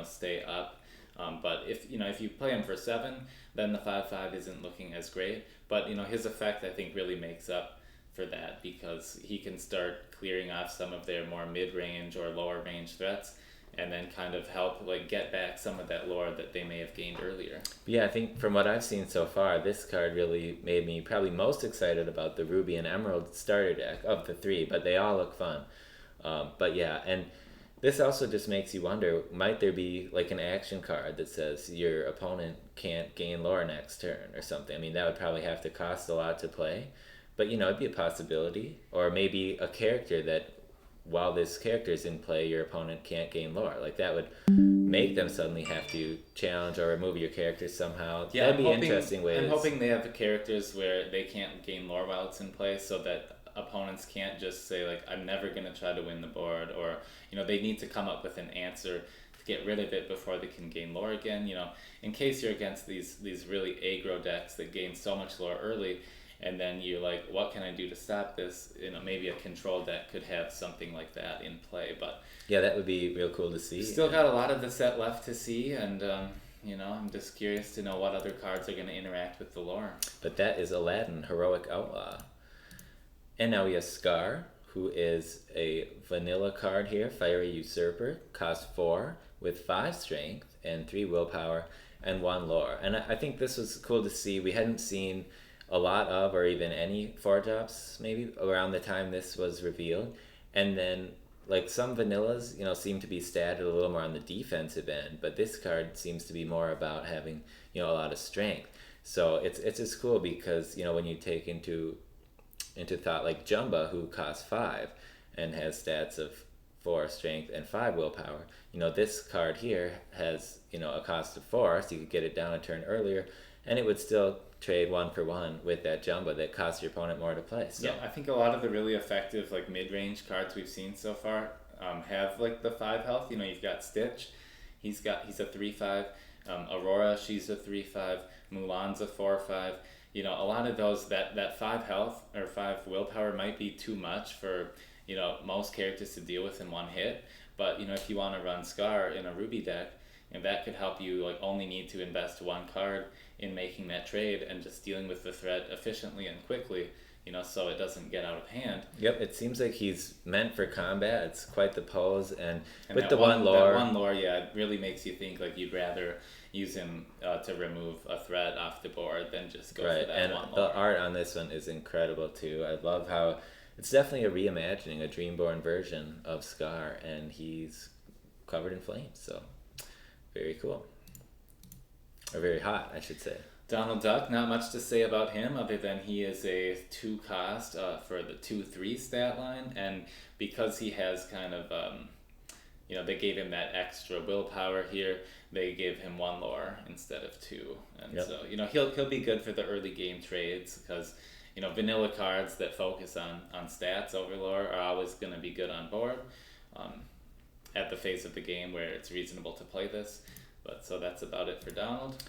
stay up. But if you play him for 7, then the 5/5 isn't looking as great. But his effect, I think, really makes up for that because he can start clearing off some of their more mid-range or lower range threats, and then kind of help get back some of that lore that they may have gained earlier. Yeah, I think from what I've seen so far, this card really made me probably most excited about the Ruby and Emerald starter deck of the 3, but they all look fun. But yeah, and this also just makes you wonder, might there be an action card that says your opponent can't gain lore next turn or something? I mean, that would probably have to cost a lot to play, but it'd be a possibility. Or maybe a character that, while this character is in play, your opponent can't gain lore. That would make them suddenly have to challenge or remove your character somehow. Yeah, that'd be interesting ways. I'm hoping they have the characters where they can't gain lore while it's in play, so that opponents can't just say I'm never going to try to win the board, or they need to come up with an answer to get rid of it before they can gain lore again. In case you're against these really aggro decks that gain so much lore early, and then you're like, what can I do to stop this? Maybe a control deck could have something like that in play. But yeah, that would be real cool to see. Still got a lot of the set left to see, and I'm just curious to know what other cards are going to interact with the lore. But that is Aladdin, Heroic Outlaw. And now we have Scar, who is a vanilla card here, Fiery Usurper, cost 4 with 5 strength and 3 willpower and 1 lore. And I think this was cool to see. We hadn't seen a lot of, or even any 4-drops maybe around the time this was revealed. And then some vanillas seem to be statted a little more on the defensive end, but this card seems to be more about having a lot of strength. So it's just cool because when you take into thought Jumba, who costs 5 and has stats of 4 strength and 5 willpower, this card here has a cost of 4, so you could get it down a turn earlier, and it would still trade 1 for 1 with that Jumba that costs your opponent more to play. So yeah, I think a lot of the really effective mid-range cards we've seen so far have the 5 health. You've got Stitch, he's a 3/5. Aurora, she's a 3/5. Mulan's a 4/5. A lot of those, that 5 health or 5 willpower might be too much for most characters to deal with in one hit. But if you want to run Scar in a Ruby deck, that could help you only need to invest 1 card in making that trade and just dealing with the threat efficiently and quickly, so it doesn't get out of hand. Yep, it seems like he's meant for combat. It's quite the pose, and with that the one lore, that 1 lore, yeah, it really makes you think you'd rather use him to remove a threat off the board than just go for that and 1 lore. The art on this one is incredible too. I love how it's definitely a reimagining, a Dreamborn version of Scar, and he's covered in flames. So very cool, or very hot, I should say. Donald Duck, not much to say about him other than he is a 2 cost for the 2/3 stat line, and because he has kind of they gave him that extra willpower here, they gave him 1 lore instead of 2, and yep. So he'll be good for the early game trades because vanilla cards that focus on stats over lore are always going to be good on board at the phase of the game where it's reasonable to play this. But so that's about it for Donald.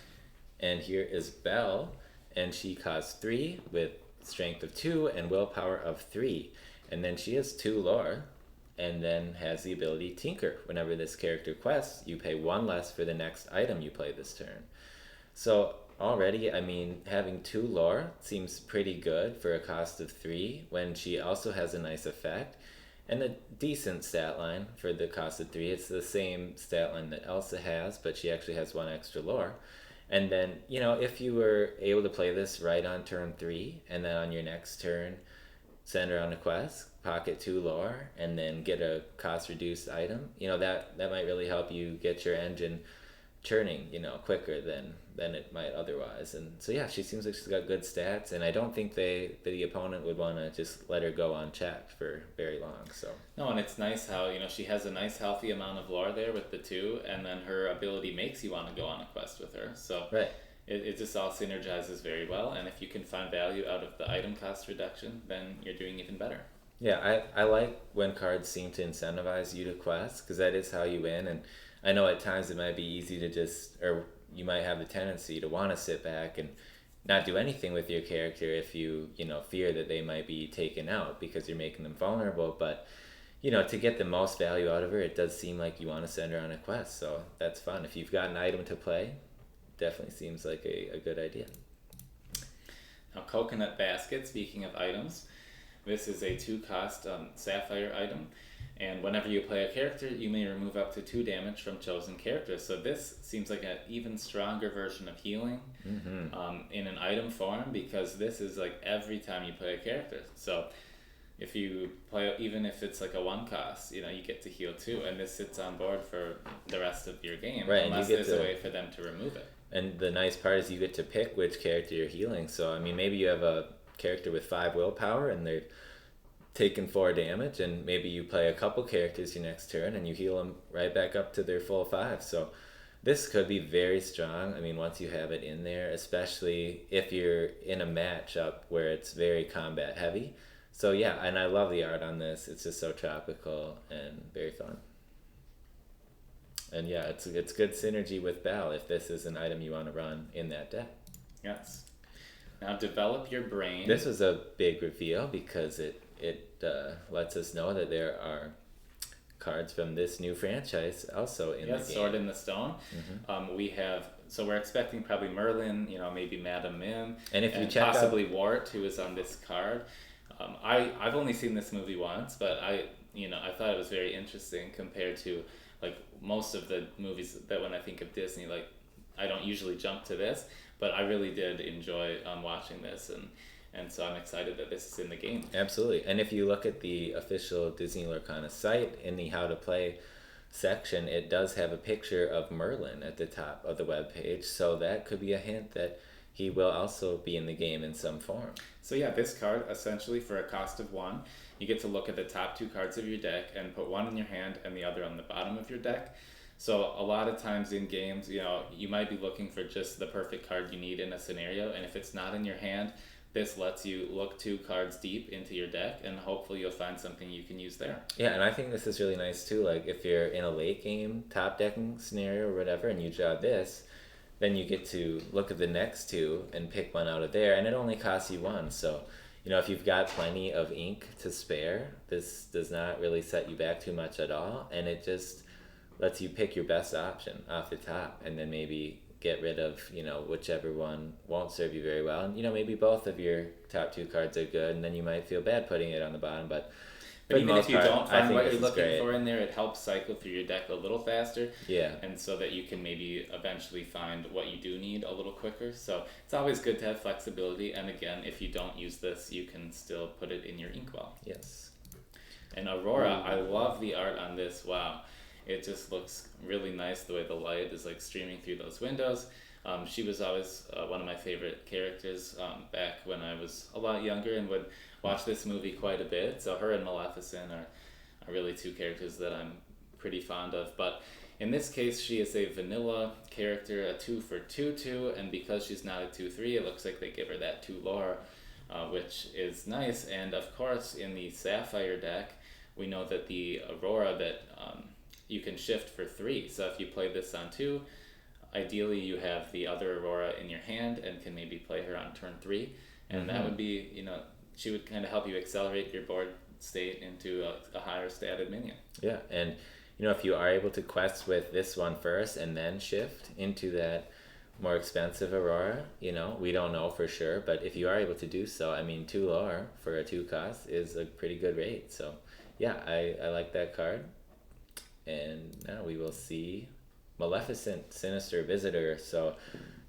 And here is Belle, and she costs 3 with strength of 2 and willpower of 3. And then she has 2 lore, and then has the ability Tinker. Whenever this character quests, you pay 1 less for the next item you play this turn. So already, I mean, having 2 lore seems pretty good for a cost of 3 when she also has a nice effect and a decent stat line for the cost of 3. It's the same stat line that Elsa has, but she actually has 1 extra lore. And then, if you were able to play this right on turn 3, and then on your next turn, send her on a quest, pocket 2 lore, and then get a cost reduced item, that might really help you get your engine churning, quicker than it might otherwise. And so yeah, she seems like she's got good stats, and I don't think the opponent would want to just let her go unchecked for very long. So No, and it's nice how, she has a nice healthy amount of lore there with the 2, and then her ability makes you want to go on a quest with her. So right. it just all synergizes very well, and if you can find value out of the item cost reduction, then you're doing even better. Yeah, I like when cards seem to incentivize you to quest, because that is how you win. And I know at times it might be easy to just, or you might have the tendency to want to sit back and not do anything with your character if you, fear that they might be taken out because you're making them vulnerable. But, to get the most value out of her, it does seem like you want to send her on a quest. So that's fun. If you've got an item to play, definitely seems like a good idea. Now, Coconut Basket, speaking of items, this is a 2-cost sapphire item, and whenever you play a character, you may remove up to 2 damage from chosen characters. So this seems like an even stronger version of healing in an item form, because this is like every time you play a character. So if you play, even if it's like a 1-cost, you get to heal 2, and this sits on board for the rest of your game, right, unless there's a way for them to remove it. And the nice part is you get to pick which character you're healing. So I mean, maybe you have a character with 5 willpower and they've taken 4 damage, and maybe you play a couple characters your next turn and you heal them right back up to their full 5. So this could be very strong. I mean, once you have it in there, especially if you're in a matchup where it's very combat heavy. So yeah, and I love the art on this. It's just so tropical and very fun. And yeah, it's good synergy with Bell if this is an item you want to run in that deck. Yes. Now, Develop Your Brain. This was a big reveal because it lets us know that there are cards from this new franchise also in the game. Sword in the Stone. We're expecting probably Merlin, maybe Madame Mim, and if you check possibly Wart, who is on this card. I've only seen this movie once, but I thought it was very interesting compared to like most of the movies that when I think of Disney, like I don't usually jump to this, but I really did enjoy watching this, and so I'm excited that this is in the game. Absolutely. And if you look at the official Disney Lorcana site, in the How to Play section, it does have a picture of Merlin at the top of the webpage, so that could be a hint that he will also be in the game in some form. So yeah, this card, essentially for a cost of 1, you get to look at the top 2 cards of your deck and put one in your hand and the other on the bottom of your deck. So a lot of times in games, you might be looking for just the perfect card you need in a scenario, and if it's not in your hand, this lets you look 2 cards deep into your deck, and hopefully you'll find something you can use there. Yeah, and I think this is really nice too. Like if you're in a late game top decking scenario or whatever, and you draw this, then you get to look at the next 2 and pick one out of there, and it only costs you 1. So, if you've got plenty of ink to spare, this does not really set you back too much at all, and it just lets you pick your best option off the top, and then maybe get rid of, whichever one won't serve you very well. And, maybe both of your top 2 cards are good, and then you might feel bad putting it on the bottom, but even if you don't find what you're looking for in there, it helps cycle through your deck a little faster. Yeah. And so that you can maybe eventually find what you do need a little quicker. So it's always good to have flexibility. And again, if you don't use this, you can still put it in your inkwell. Yes. And Aurora, I love the art on this. Wow. It just looks really nice the way the light is like streaming through those windows. She was always one of my favorite characters back when I was a lot younger and would watch this movie quite a bit. So her and Maleficent are really 2 characters that I'm pretty fond of. But in this case, she is a vanilla character, a 2 for 2/2, and because she's not a 2/3, it looks like they give her that 2 lore, which is nice. And of course, in the Sapphire deck, we know that the Aurora that you can shift for 3. So if you play this on 2, ideally you have the other Aurora in your hand and can maybe play her on turn 3, and that would be, she would kind of help you accelerate your board state into a higher statted minion. Yeah, and if you are able to quest with this one first and then shift into that more expensive Aurora. We don't know for sure, but if you are able to do so, I mean, 2 lore for a 2 cost is a pretty good rate. So, yeah, I like that card. And now we will see Maleficent Sinister Visitor. So,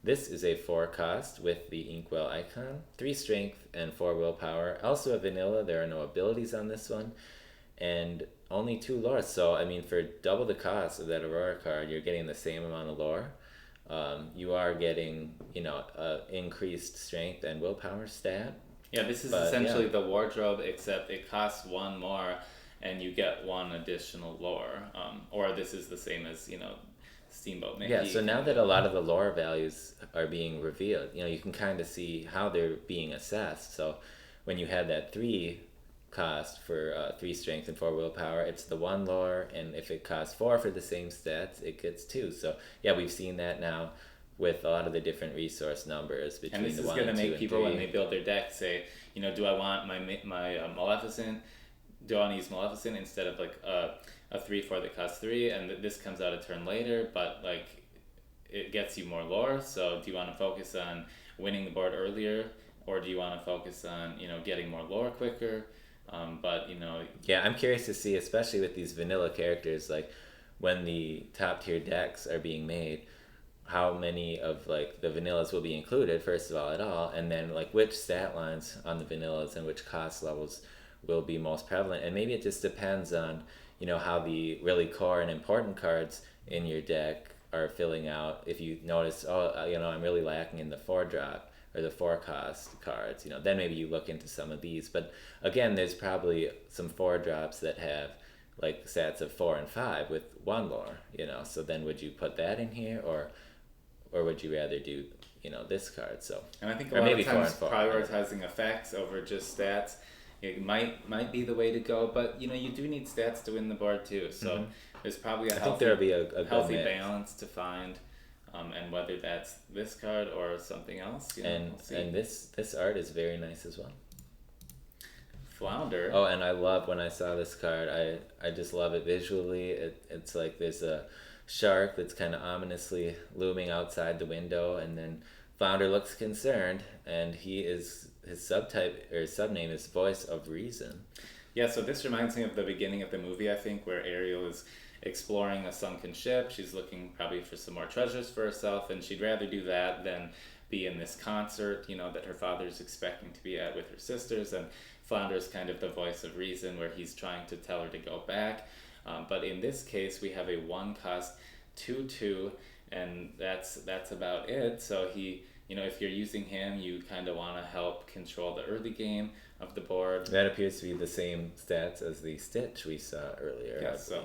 this is a 4 cost with the Inkwell icon, 3 strength and 4 willpower. Also a vanilla, there are no abilities on this one, and only 2 lore. So, I mean, for double the cost of that Aurora card, you're getting the same amount of lore. You are getting, increased strength and willpower stat. Yeah, this is essentially the wardrobe, except it costs 1 more and you get 1 additional lore. Or this is the same as, Steamboat Mickey. Yeah, so now that a lot of the lore values are being revealed, you can kind of see how they're being assessed. So when you had that 3 cost for 3 strength and 4 willpower, it's the 1 lore, and if it costs 4 for the same stats, it gets 2. So yeah, we've seen that now with a lot of the different resource numbers between the 1 and 2 and 3. And this is going to make people, when they build their deck, say, do I want my Maleficent? Do I want to use Maleficent instead of like a 3/4 that costs 3, and this comes out a turn later, but like it gets you more lore. So do you want to focus on winning the board earlier, or do you want to focus on getting more lore quicker? Yeah, I'm curious to see, especially with these vanilla characters, like when the top tier decks are being made, how many of like the vanillas will be included first of all at all, and then like which stat lines on the vanillas and which cost levels will be most prevalent. And maybe it just depends on how the really core and important cards in your deck are filling out. If you notice, I'm really lacking in the 4-drop or the 4 cost cards, then maybe you look into some of these. But again, there's probably some 4-drops that have like stats of 4 and 5 with 1 lore, so then would you put that in here, or would you rather do this card? So, and I think a lot of times prioritizing effects over just stats, it might be the way to go, but you do need stats to win the board too. So there's probably a healthy balance to find, and whether that's this card or something else. And this art is very nice as well. Flounder. Oh, and I love when I saw this card. I just love it visually. It's like there's a shark that's kind of ominously looming outside the window, and then Flounder looks concerned, and his subtype or subname is Voice of Reason. Yeah, so this reminds me of the beginning of the movie, I think, where Ariel is exploring a sunken ship. She's looking probably for some more treasures for herself, and she'd rather do that than be in this concert, that her father's expecting to be at with her sisters. And Flounder's kind of the voice of reason, where he's trying to tell her to go back. But in this case, we have a 1-cost 2/2, and that's about it. So he, if you're using him, you kind of want to help control the early game of the board. That appears to be the same stats as the Stitch we saw earlier. Yeah, so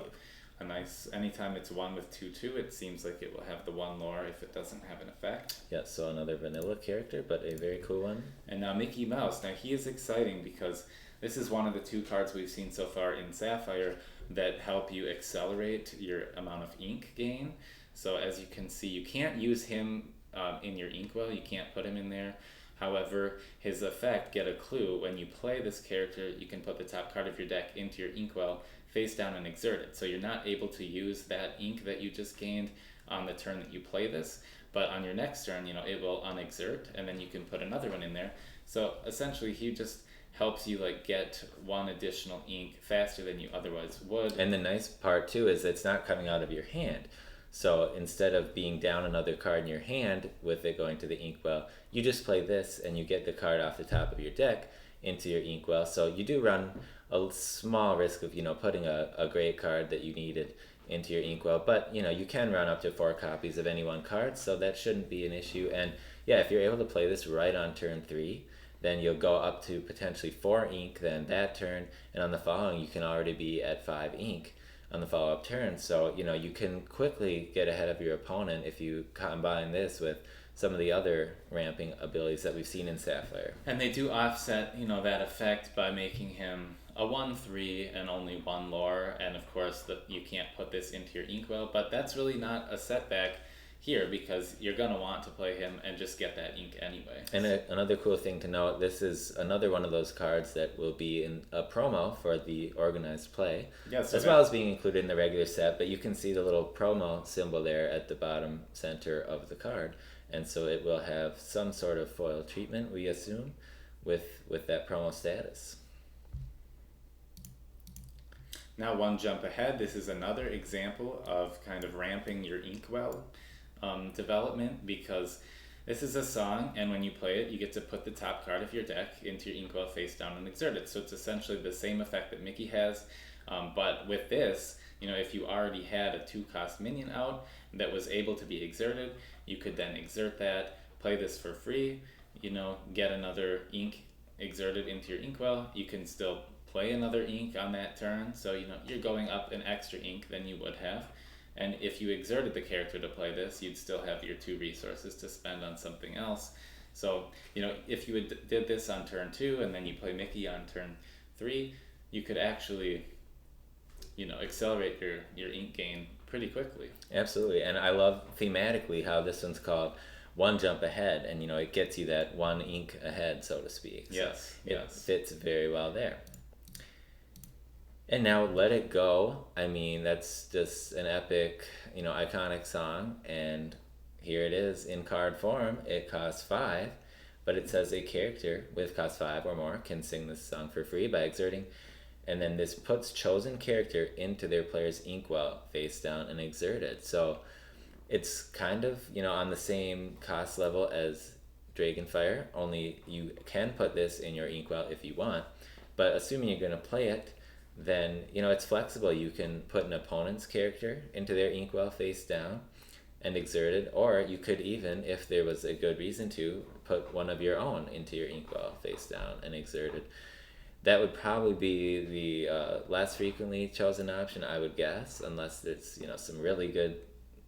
a nice, anytime it's 1 with 2/2, it seems like it will have the 1 lore if it doesn't have an effect. Yeah, so another vanilla character, but a very cool one. And now Mickey Mouse. Now he is exciting because this is one of the 2 cards we've seen so far in Sapphire that help you accelerate your amount of ink gain. So as you can see, you can't use him in your Inkwell. You can't put him in there. However, his effect, Get a Clue, when you play this character, you can put the top card of your deck into your Inkwell face down and exert it. So you're not able to use that ink that you just gained on the turn that you play this, but on your next turn, it will unexert, and then you can put another one in there. So essentially, he just helps you like get 1 additional ink faster than you otherwise would. And the nice part too is it's not coming out of your hand. So instead of being down another card in your hand with it going to the Inkwell, you just play this and you get the card off the top of your deck into your Inkwell. So you do run a small risk of putting a great card that you needed into your Inkwell, but you can run up to 4 copies of any one card, so that shouldn't be an issue. And yeah, if you're able to play this right on turn 3, then you'll go up to potentially 4 ink then that turn, and on the following you can already be at 5 ink on the follow-up turn. So you can quickly get ahead of your opponent if you combine this with some of the other ramping abilities that we've seen in Sapphire. And they do offset that effect by making him a 1/3 and only 1 lore, and of course you can't put this into your Inkwell, but that's really not a setback here because you're going to want to play him and just get that ink anyway. And another cool thing to note, this is another one of those cards that will be in a promo for the organized play, as well as being included in the regular set, but you can see the little promo symbol there at the bottom center of the card. and so it will have some sort of foil treatment, we assume, with that promo status. Now, one jump ahead, this is another example of kind of ramping your inkwell development, because this is a song, and when you play it, you get to put the top card of your deck into your inkwell face down and exert it. So it's essentially the same effect that Mickey has, but with this, if you already had a 2-cost minion out that was able to be exerted, you could then exert that, play this for free, get another ink exerted into your inkwell. You can still play another ink on that turn, so you're going up an extra ink than you would have. And if you exerted the character to play this, you'd still have your 2 resources to spend on something else. So, if you did this on turn 2 and then you play Mickey on turn 3, you could actually, accelerate your ink gain pretty quickly. Absolutely, and I love thematically how this one's called one jump ahead, and it gets you that 1 ink ahead, so to speak. So yes. It fits very well there. And now Let It Go, I mean, that's just an epic, iconic song, and here it is in card form. It costs 5, but it says a character with cost 5 or more can sing this song for free by exerting, and then this puts chosen character into their player's inkwell face down and exerted. So it's kind of, on the same cost level as Dragonfire, only you can put this in your inkwell if you want, but assuming you're going to play it, then it's flexible. You can put an opponent's character into their inkwell face down and exerted, or you could even, if there was a good reason to, put one of your own into your inkwell face down and exerted. That would probably be the less frequently chosen option, I would guess, unless there's some really good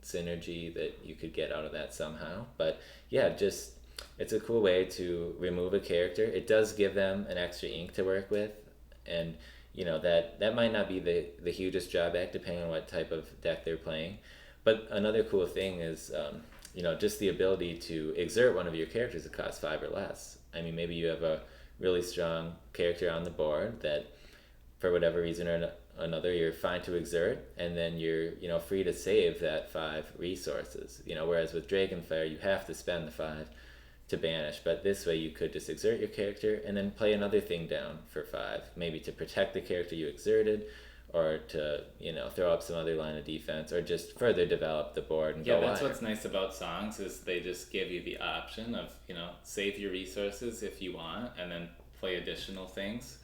synergy that you could get out of that somehow. But yeah, just it's a cool way to remove a character. It does give them an extra ink to work with, and that might not be the hugest drawback depending on what type of deck they're playing. But another cool thing is just the ability to exert one of your characters that costs 5 or less. I mean, maybe you have a really strong character on the board that for whatever reason or another you're fine to exert, and then you're free to save that 5 resources, whereas with Dragonfire you have to spend the 5 to banish. But this way you could just exert your character and then play another thing down for 5, maybe to protect the character you exerted, or to throw up some other line of defense, or just further develop the board and go that's wider. what's nice about songs, is they just give you the option of save your resources if you want and then play additional things,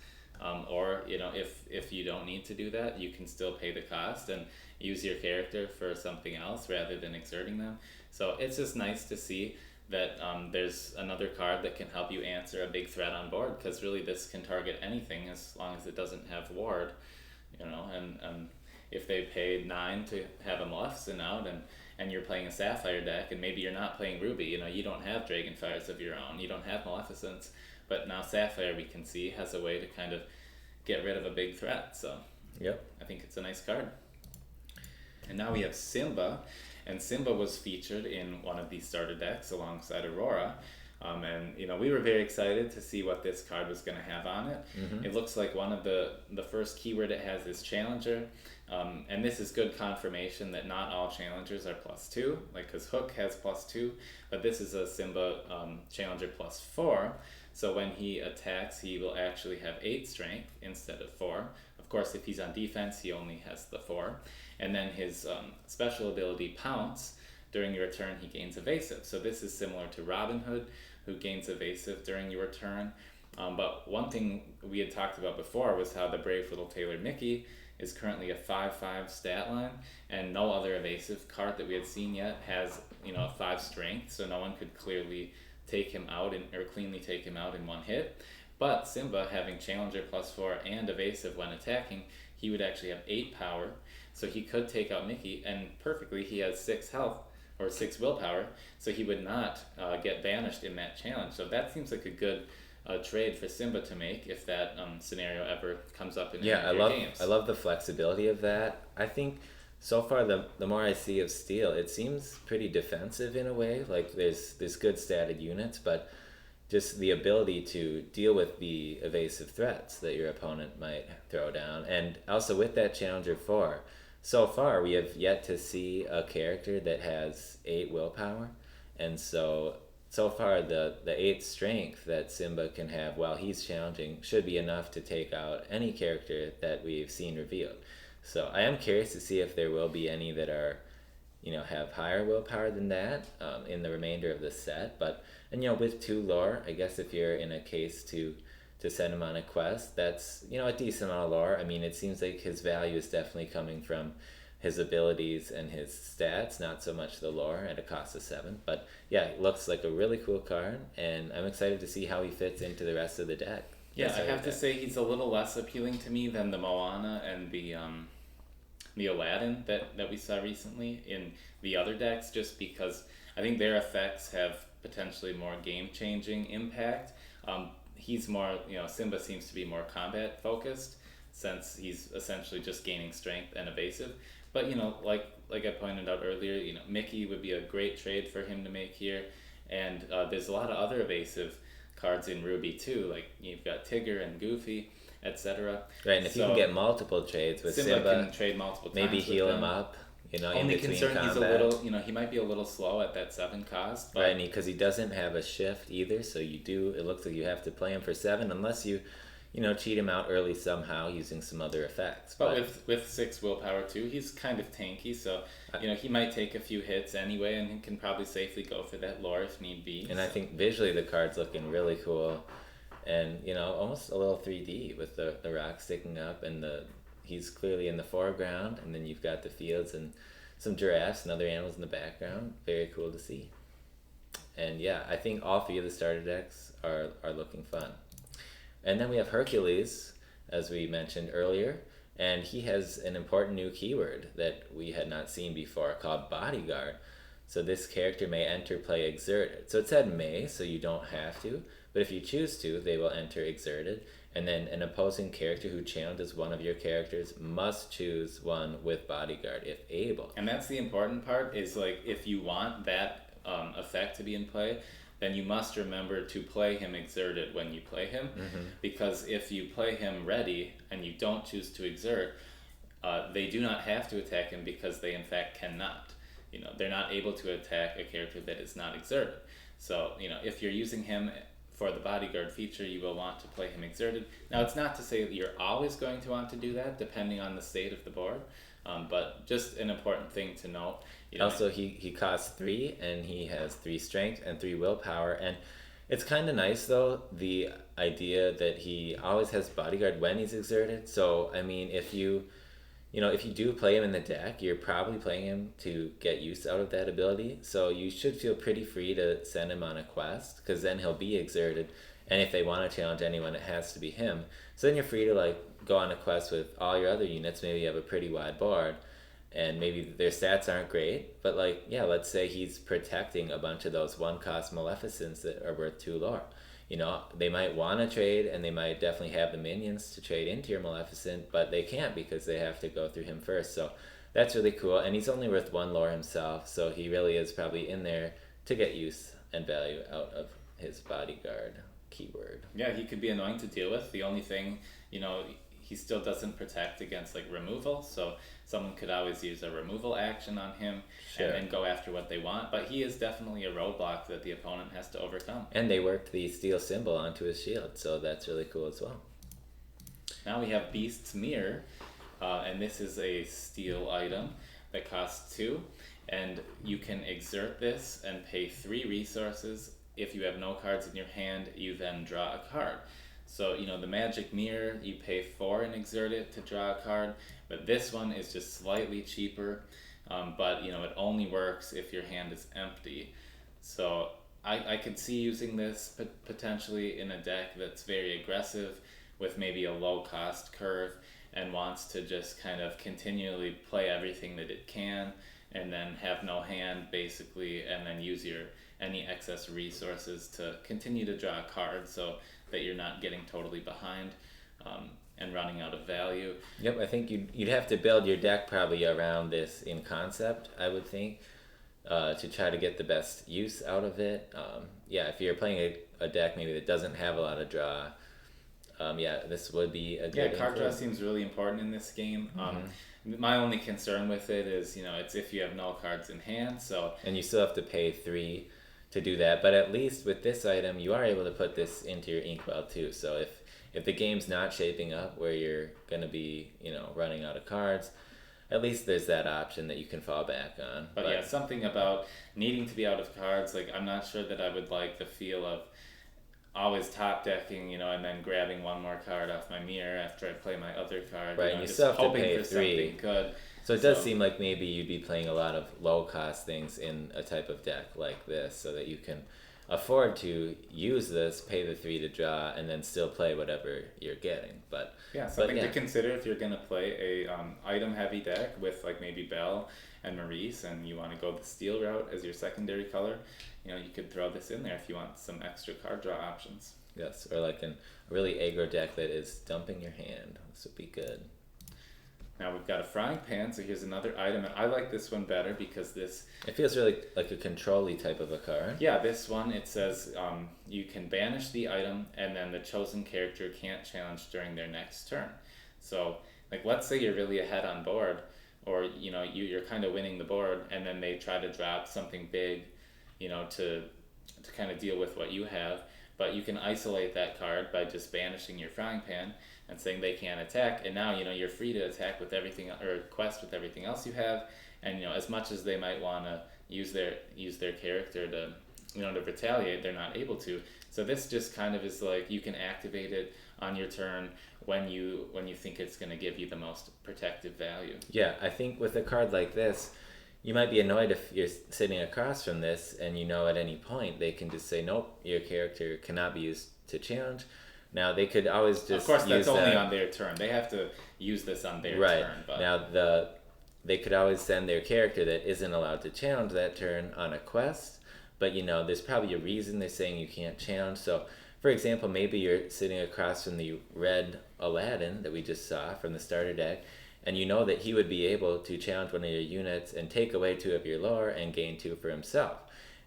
or if you don't need to do that, you can still pay the cost and use your character for something else rather than exerting them. So it's just nice to see that there's another card that can help you answer a big threat on board, because really this can target anything as long as it doesn't have ward, and if they paid 9 to have a Maleficent out, and you're playing a Sapphire deck, and maybe you're not playing Ruby, you don't have Dragonfires of your own, you don't have Maleficents, but now Sapphire, we can see, has a way to kind of get rid of a big threat. So yep, I think it's a nice card. And now we have Simba, and Simba was featured in one of these starter decks alongside Aurora. And we were very excited to see what this card was going to have on it. Mm-hmm. It looks like one of the first keyword it has is Challenger, and this is good confirmation that not all Challengers are +2, because Hook has +2, but this is a Simba Challenger +4. So when he attacks, he will actually have 8 strength instead of 4. Of course, if he's on defense, he only has the 4. And then his special ability Pounce. During your turn, he gains evasive. So this is similar to Robin Hood, who gains evasive during your turn. But one thing we had talked about before was how the Brave Little Tailor Mickey is currently a 5/5 stat line, and no other evasive card that we had seen yet has a 5 strength, so no one could clearly take him out or cleanly take him out in one hit. But Simba, having Challenger +4 and evasive when attacking, he would actually have 8 power, so he could take out Mickey, and perfectly he has 6 health or 6 willpower, so he would not get banished in that challenge. So that seems like a good trade for Simba to make if that scenario ever comes up in any of your games. I love the flexibility of that. I think so far the more I see of Steel, it seems pretty defensive in a way. Like there's good statted units, but just the ability to deal with the evasive threats that your opponent might throw down. And also with that Challenger 4, so far we have yet to see a character that has 8 willpower, And so far the 8th strength that Simba can have while he's challenging should be enough to take out any character that we've seen revealed. So I am curious to see if there will be any that are, have higher willpower than that in the remainder of the set. But and with 2 lore, I guess if you're in a case to send him on a quest, that's a decent amount of lore. I mean, it seems like his value is definitely coming from his abilities and his stats, not so much the lore at a cost of 7. But yeah, it looks like a really cool card, and I'm excited to see how he fits into the rest of the deck. Yeah, I have to say he's a little less appealing to me than the Moana and the Aladdin that we saw recently in the other decks, just because I think their effects have potentially more game changing impact. He's more, Simba seems to be more combat focused, since he's essentially just gaining strength and evasive. But like I pointed out earlier, Mickey would be a great trade for him to make here, and there's a lot of other evasive cards in Ruby too. Like you've got Tigger and Goofy, etc. Right, and if you can get multiple trades with Simba, can trade multiple times. Maybe heal him up. Only in between concern combat. He's a little, he might be a little slow at that 7 cost. But right, because he doesn't have a shift either, so it looks like you have to play him for 7 unless you cheat him out early somehow using some other effects. But with 6 willpower too, he's kind of tanky, so he might take a few hits anyway, and he can probably safely go for that lore if need be. And I think visually the card's looking really cool, and almost a little 3D with the rock sticking up, and he's clearly in the foreground, and then you've got the fields and some giraffes and other animals in the background. Very cool to see. And yeah, I think all 3 of the starter decks are looking fun. And then we have Hercules, as we mentioned earlier, and he has an important new keyword that we had not seen before called Bodyguard. So this character may enter play exerted. So it said may, so you don't have to, but if you choose to, they will enter exerted. And then an opposing character who challenges one of your characters must choose one with Bodyguard if able. And that's the important part, is like if you want that effect to be in play, then you must remember to play him exerted when you play him. Mm-hmm. Because if you play him ready and you don't choose to exert, they do not have to attack him because they in fact cannot. They're not able to attack a character that is not exerted. So, if you're using him for the Bodyguard feature, you will want to play him exerted. Now, it's not to say that you're always going to want to do that, depending on the state of the board, but just an important thing to note. Also, he costs 3, and he has 3 strength and 3 willpower, and it's kind of nice, though, the idea that he always has Bodyguard when he's exerted. So, I mean, if you do play him in the deck, you're probably playing him to get use out of that ability. So you should feel pretty free to send him on a quest, because then he'll be exerted. And if they want to challenge anyone, it has to be him. So then you're free to go on a quest with all your other units. Maybe you have a pretty wide board, and maybe their stats aren't great. But let's say he's protecting a bunch of those 1-cost Maleficents that are worth 2 lore. They might want to trade, and they might definitely have the minions to trade into your Maleficent, but they can't because they have to go through him first. So that's really cool, and he's only worth 1 lore himself, so he really is probably in there to get use and value out of his Bodyguard keyword. Yeah, he could be annoying to deal with. The only thing, he still doesn't protect against removal, so someone could always use a removal action on him. Sure. And then go after what they want, but he is definitely a roadblock that the opponent has to overcome. And they worked the steel symbol onto his shield, so that's really cool as well. Now we have Beast's Mirror, and this is a steel item that costs 2, and you can exert this and pay 3 resources. If you have no cards in your hand, you then draw a card. So, the Magic Mirror, you pay 4 and exert it to draw a card, but this one is just slightly cheaper, but, it only works if your hand is empty. So, I could see using this potentially in a deck that's very aggressive with maybe a low cost curve and wants to just kind of continually play everything that it can and then have no hand basically, and then use any excess resources to continue to draw a card so that you're not getting totally behind and running out of value. Yep, I think you'd have to build your deck probably around this in concept, I would think, to try to get the best use out of it. If you're playing a deck maybe that doesn't have a lot of draw, this would be a good card draw seems really important in this game. My only concern with it is, it's if you have no cards in hand. So and you still have to pay 3 to do that. But at least with this item, you are able to put this into your inkwell too. So if the game's not shaping up where you're going to be, running out of cards, at least there's that option that you can fall back on. But yeah, something about needing to be out of cards, like I'm not sure that I would like the feel of always top decking, and then grabbing one more card off my mirror after I play my other card. Right, and you still have to pay 3. Good. So it does seem like maybe you'd be playing a lot of low cost things in a type of deck like this, so that you can afford to use this, pay the 3 to draw, and then still play whatever you're getting. But something to consider if you're gonna play a item heavy deck with like maybe Belle and Maurice, and you want to go the steel route as your secondary color. You could throw this in there if you want some extra card draw options. Yes, or like a really aggro deck that is dumping your hand. This would be good. Now we've got a frying pan, so here's another item, and I like this one better because it feels really like a control-y type of a card. Yeah, this one, it says you can banish the item, and then the chosen character can't challenge during their next turn. So, like, let's say you're really ahead on board, or you're kind of winning the board, and then they try to drop something big, to kind of deal with what you have. But you can isolate that card by just banishing your frying pan and saying they can't attack, and now you're free to attack with everything, or quest with everything else you have. And as much as they might want to use their character to to retaliate, they're not able to. So this just kind of is like you can activate it on your turn when you think it's going to give you the most protective value. Yeah, I think with a card like this, you might be annoyed if you're sitting across from this and at any point they can just say, nope, your character cannot be used to challenge. Now they could always just of course that's only on their turn. They have to use this on their turn. But now they could always send their character that isn't allowed to challenge that turn on a quest. But there's probably a reason they're saying you can't challenge. So for example, maybe you're sitting across from the red Aladdin that we just saw from the starter deck, and that he would be able to challenge one of your units and take away 2 of your lore and gain 2 for himself.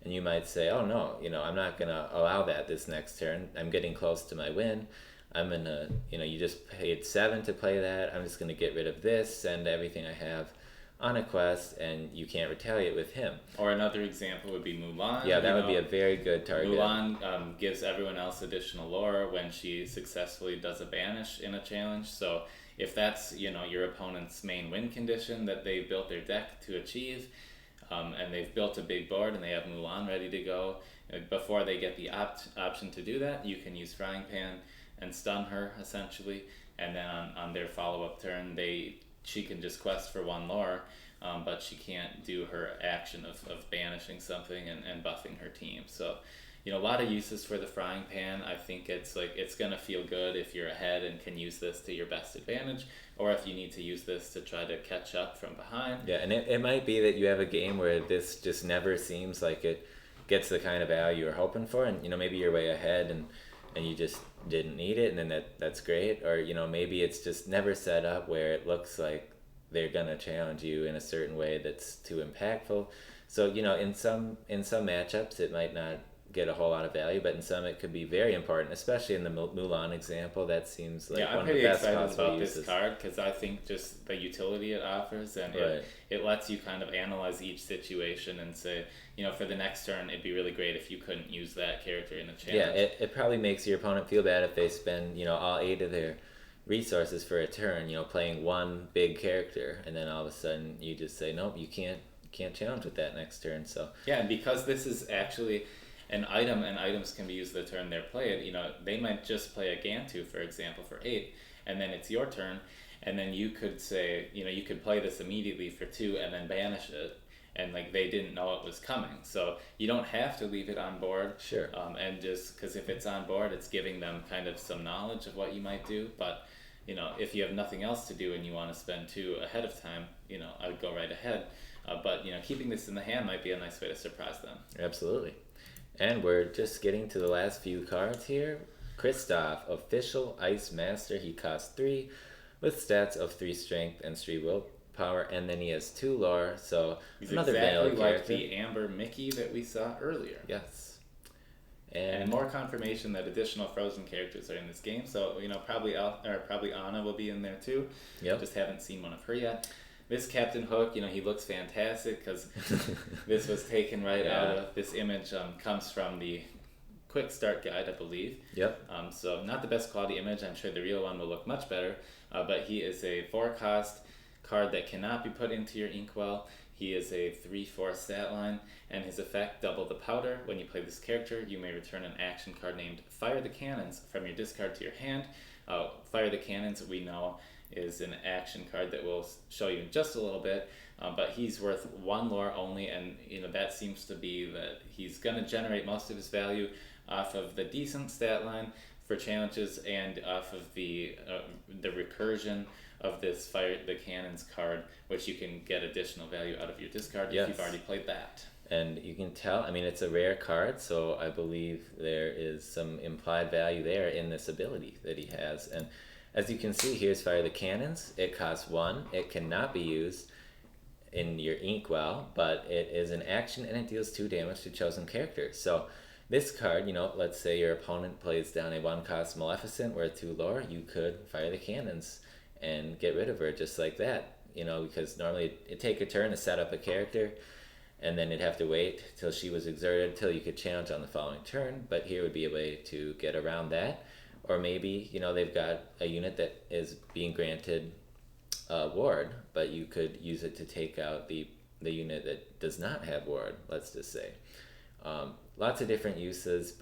And you might say, oh no, I'm not going to allow that this next turn. I'm getting close to my win. I'm going to, you just paid 7 to play that. I'm just going to get rid of this, send everything I have on a quest, and you can't retaliate with him. Or another example would be Mulan. Yeah, that would be a very good target. Mulan gives everyone else additional lore when she successfully does a banish in a challenge. So if that's your opponent's main win condition that they've built their deck to achieve, and they've built a big board and they have Mulan ready to go, before they get the option to do that, you can use Frying Pan and stun her essentially, and then on their follow-up turn she can just quest for 1 lore, but she can't do her action of banishing something and buffing her team. So a lot of uses for the frying pan. I think it's gonna feel good if you're ahead and can use this to your best advantage, or if you need to use this to try to catch up from behind. Yeah, and it might be that you have a game where this just never seems like it gets the kind of value you're hoping for, and maybe you're way ahead and you just didn't need it, and then that's great. Or maybe it's just never set up where it looks like they're gonna challenge you in a certain way that's too impactful. So in some matchups it might not get a whole lot of value, but in some it could be very important, especially in the Mulan example. That seems like one of the best possible uses. I'm pretty excited about this card because I think just the utility it offers, and it lets you kind of analyze each situation and say, for the next turn it'd be really great if you couldn't use that character in a challenge. Yeah, it probably makes your opponent feel bad if they spend all 8 of their resources for a turn, playing one big character, and then all of a sudden you just say, nope, you can't challenge with that next turn. So yeah, and because this is actually an item, and items can be used the turn they're played, they might just play a Gantu, for example, for 8, and then it's your turn, and then you could say, you could play this immediately for 2 and then banish it, and they didn't know it was coming. So you don't have to leave it on board. Sure. And just because if it's on board, it's giving them kind of some knowledge of what you might do. But if you have nothing else to do and you want to spend 2 ahead of time, I would go right ahead. But keeping this in the hand might be a nice way to surprise them. Absolutely. And we're just getting to the last few cards here. Kristoff, official Ice Master. He costs 3 with stats of 3 strength and 3 willpower, and then he has 2 lore. So he's another exactly like character. the Amber Mickey that we saw earlier. Yes. And more confirmation that additional Frozen characters are in this game. So probably Anna will be in there too. Yep. Just haven't seen one of her yet. this Captain Hook, he looks fantastic because this was taken right out of this image. Comes from the quick start guide, I believe. Yep. So not the best quality image. I'm sure the real one will look much better. But he is a 4-cost card that cannot be put into your inkwell. He is a 3/4 stat line, and his effect, double the powder. When you play this character, you may return an action card named Fire the Cannons from your discard to your hand. Fire the Cannons, we know, is an action card that we'll show you in just a little bit, but he's worth 1 lore only, and that seems to be that he's going to generate most of his value off of the decent stat line for challenges and off of the recursion of this Fire the Cannons card, which you can get additional value out of your discard if you've already played that. And you can tell, it's a rare card, so I believe there is some implied value there in this ability that he has. And as you can see, here's Fire the Cannons. It costs 1. It cannot be used in your inkwell, but it is an action and it deals 2 damage to chosen characters. So this card, let's say your opponent plays down a 1-cost Maleficent worth 2 lore, you could Fire the Cannons and get rid of her just like that, because normally it'd take a turn to set up a character, and then it'd have to wait till she was exerted till you could challenge on the following turn. But here would be a way to get around that. Or maybe, they've got a unit that is being granted ward, but you could use it to take out the unit that does not have ward, let's just say. Lots of different uses,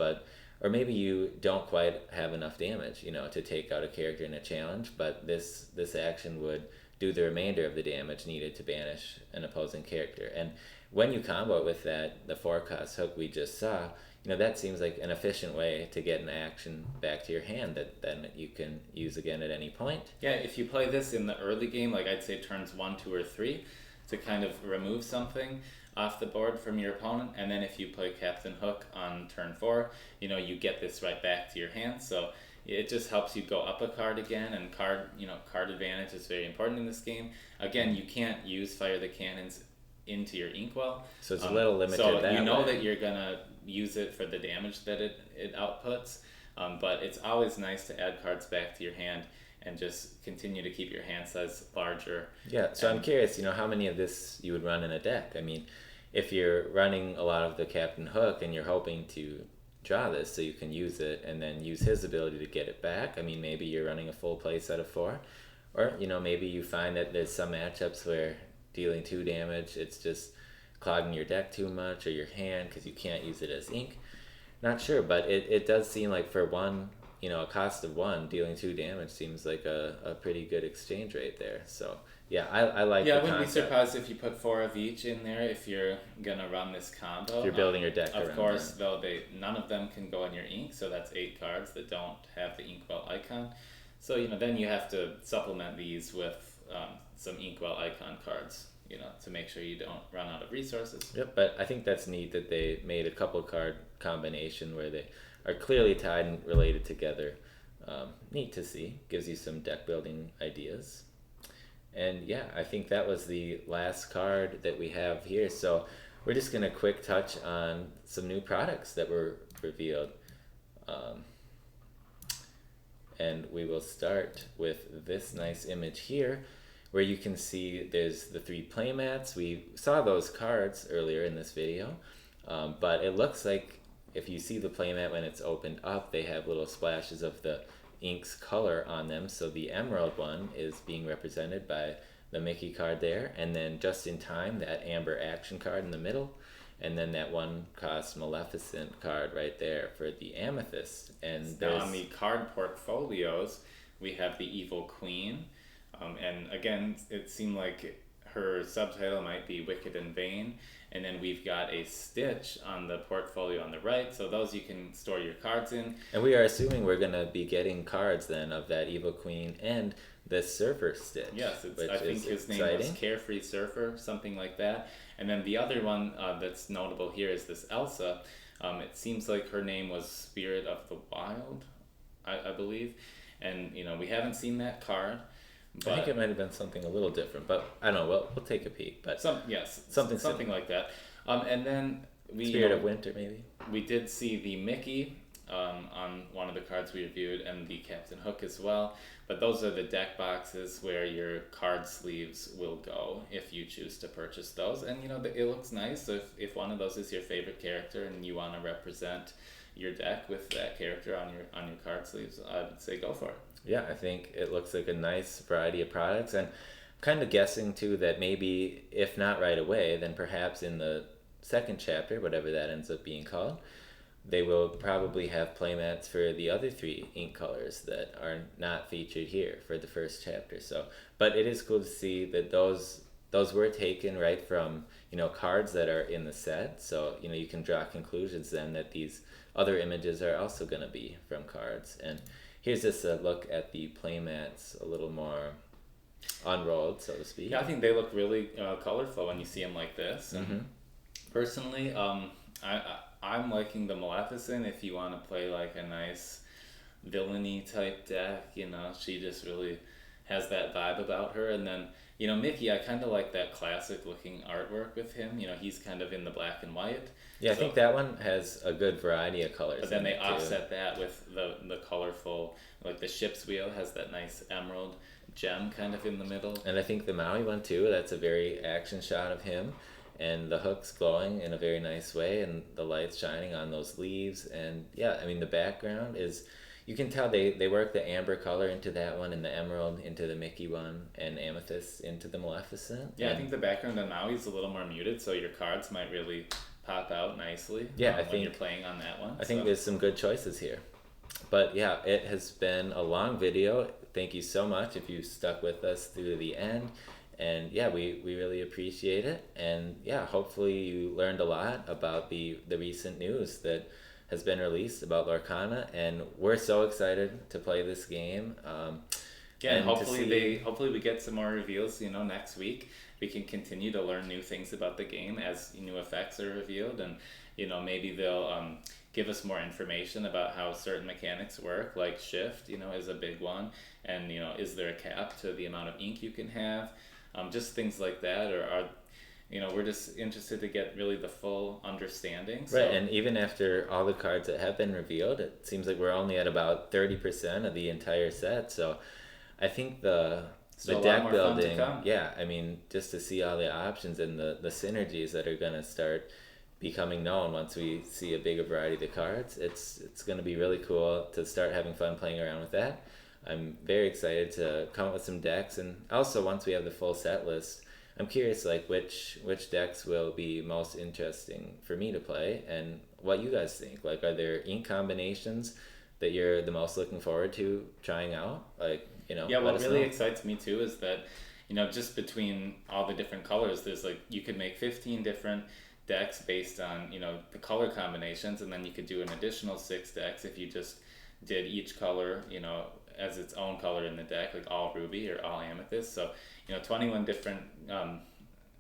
or maybe you don't quite have enough damage, to take out a character in a challenge, but this action would do the remainder of the damage needed to banish an opposing character. And when you combo it with the 4-cost hook we just saw, that seems like an efficient way to get an action back to your hand that then you can use again at any point. Yeah, if you play this in the early game, like I'd say turns 1, 2, or 3, to kind of remove something off the board from your opponent, and then if you play Captain Hook on turn 4, you get this right back to your hand. So it just helps you go up a card again, and card advantage is very important in this game. Again, you can't use Fire the Cannons into your inkwell, so it's a little limited. So that you're gonna use it for the damage that it outputs, but it's always nice to add cards back to your hand and just continue to keep your hand size larger. Yeah, so I'm curious, how many of this you would run in a deck. If you're running a lot of the Captain Hook and you're hoping to draw this so you can use it and then use his ability to get it back, maybe you're running a full play set of 4, or maybe you find that there's some matchups where dealing 2 damage, it's just clogging your deck too much, or your hand, because you can't use it as ink. Not sure, but it does seem like for 1, a cost of 1, dealing 2 damage seems like a pretty good exchange rate there. So yeah, I like the concept. I wouldn't be surprised if you put 4 of each in there if you're gonna run this combo. If you're building your deck around Of course, though, none of them can go in your ink, so that's 8 cards that don't have the inkwell icon. So then you have to supplement these with some inkwell icon cards, to make sure you don't run out of resources. Yep, but I think that's neat that they made a couple card combination where they are clearly tied and related together. Neat to see. Gives you some deck building ideas. And yeah, I think that was the last card that we have here. So we're just going to quick touch on some new products that were revealed. And we will start with this nice image here, where you can see there's the 3 playmats. We saw those cards earlier in this video, but it looks like if you see the playmat when it's opened up, they have little splashes of the ink's color on them. So the emerald one is being represented by the Mickey card there, and then just in time, that amber action card in the middle, and then that 1-cost Maleficent card right there for the amethyst. And now on the card portfolios, we have the Evil Queen. And again, it seemed like her subtitle might be Wicked and Vain. And then we've got a Stitch on the portfolio on the right. So those you can store your cards in. And we are assuming we're going to be getting cards then of that Evil Queen and the Surfer Stitch. Yes, I think his name was Carefree Surfer, something like that. And then the other one that's notable here is this Elsa. It seems like her name was Spirit of the Wild, I believe. And, we haven't seen that card. But I think it might have been something a little different, but I don't know. We'll take a peek. But something like that. And then Spirit of Winter, maybe. We did see the Mickey on one of the cards we reviewed, and the Captain Hook as well. But those are the deck boxes where your card sleeves will go if you choose to purchase those. And it looks nice. So if one of those is your favorite character and you want to represent your deck with that character on your card sleeves, I would say go for it. Yeah, I think it looks like a nice variety of products, and kind of guessing too that maybe if not right away, then perhaps in the second chapter, whatever that ends up being called, they will probably have playmats for the other three ink colors that are not featured here for the first chapter. So, but it is cool to see that those were taken right from cards that are in the set. So you can draw conclusions then that these other images are also going to be from cards. And here's just a look at the playmats a little more unrolled, so to speak. Yeah, I think they look really colorful when you see them like this. And personally, I'm liking the Maleficent. If you want to play like a nice villainy type deck, she just really has that vibe about her. And then Mickey, I kind of like that classic looking artwork with him. He's kind of in the black and white. Yeah, I think that one has a good variety of colors. But then they offset that with the colorful, like the ship's wheel has that nice emerald gem kind of in the middle. And I think the Maui one too, that's a very action shot of him. And the hook's glowing in a very nice way, and the light's shining on those leaves. And yeah, I mean, the background is, you can tell they work the amber color into that one, and the emerald into the Mickey one, and amethyst into the Maleficent. Yeah, I think the background on Maui is a little more muted, so your cards might really pop out nicely. Yeah, I when think you're playing on that one. I think there's some good choices here. But yeah, it has been a long video. Thank you so much if you stuck with us through the end. And yeah, we really appreciate it. And yeah, hopefully you learned a lot about the recent news that has been released about Lorcana. And we're so excited to play this game. And hopefully we get some more reveals, next week. We can continue to learn new things about the game as new effects are revealed. And, maybe they'll give us more information about how certain mechanics work, like shift, is a big one. And, is there a cap to the amount of ink you can have? Just things like that, or we're just interested to get really the full understanding. So. Right, and even after all the cards that have been revealed, it seems like we're only at about 30% of the entire set. So I think the deck building, yeah, I mean, just to see all the options and the synergies that are going to start becoming known once we see a bigger variety of the cards, it's going to be really cool to start having fun playing around with that. I'm very excited to come up with some decks, and also once we have the full set list, I'm curious like which decks will be most interesting for me to play, and what you guys think. Like, are there ink combinations that you're the most looking forward to trying out? Like, yeah, what really excites me too is that just between all the different colors, there's like, you could make 15 different decks based on the color combinations, and then you could do an additional 6 decks if you just did each color as its own color in the deck, like all ruby or all amethyst. So 21 different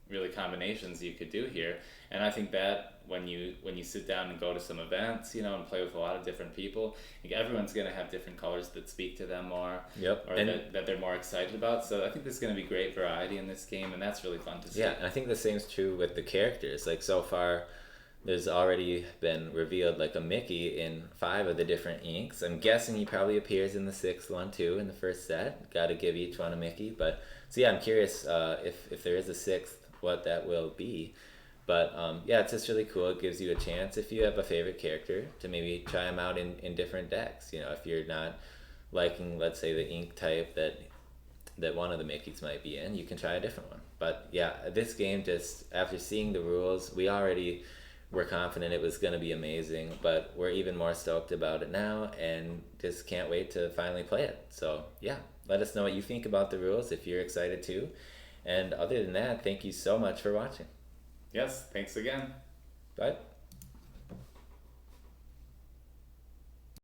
really combinations you could do here. And I think that when you sit down and go to some events, and play with a lot of different people, like everyone's going to have different colors that speak to them more. Yep. Or that they're more excited about. So I think there's going to be great variety in this game, and that's really fun to see. Yeah, I think the same's true with the characters. Like, so far, there's already been revealed like a Mickey in 5 of the different inks. I'm guessing he probably appears in the 6th one too in the first set. Got to give each one a Mickey. But so yeah, I'm curious if there is a 6th, what that will be. But yeah, it's just really cool. It gives you a chance, if you have a favorite character, to maybe try them out in different decks. If you're not liking, let's say, the ink type that one of the Mickeys might be in, you can try a different one. But yeah, this game, just after seeing the rules, we're confident it was going to be amazing, but we're even more stoked about it now and just can't wait to finally play it. So yeah, let us know what you think about the rules if you're excited too. And other than that, thank you so much for watching. Yes, thanks again. Bye.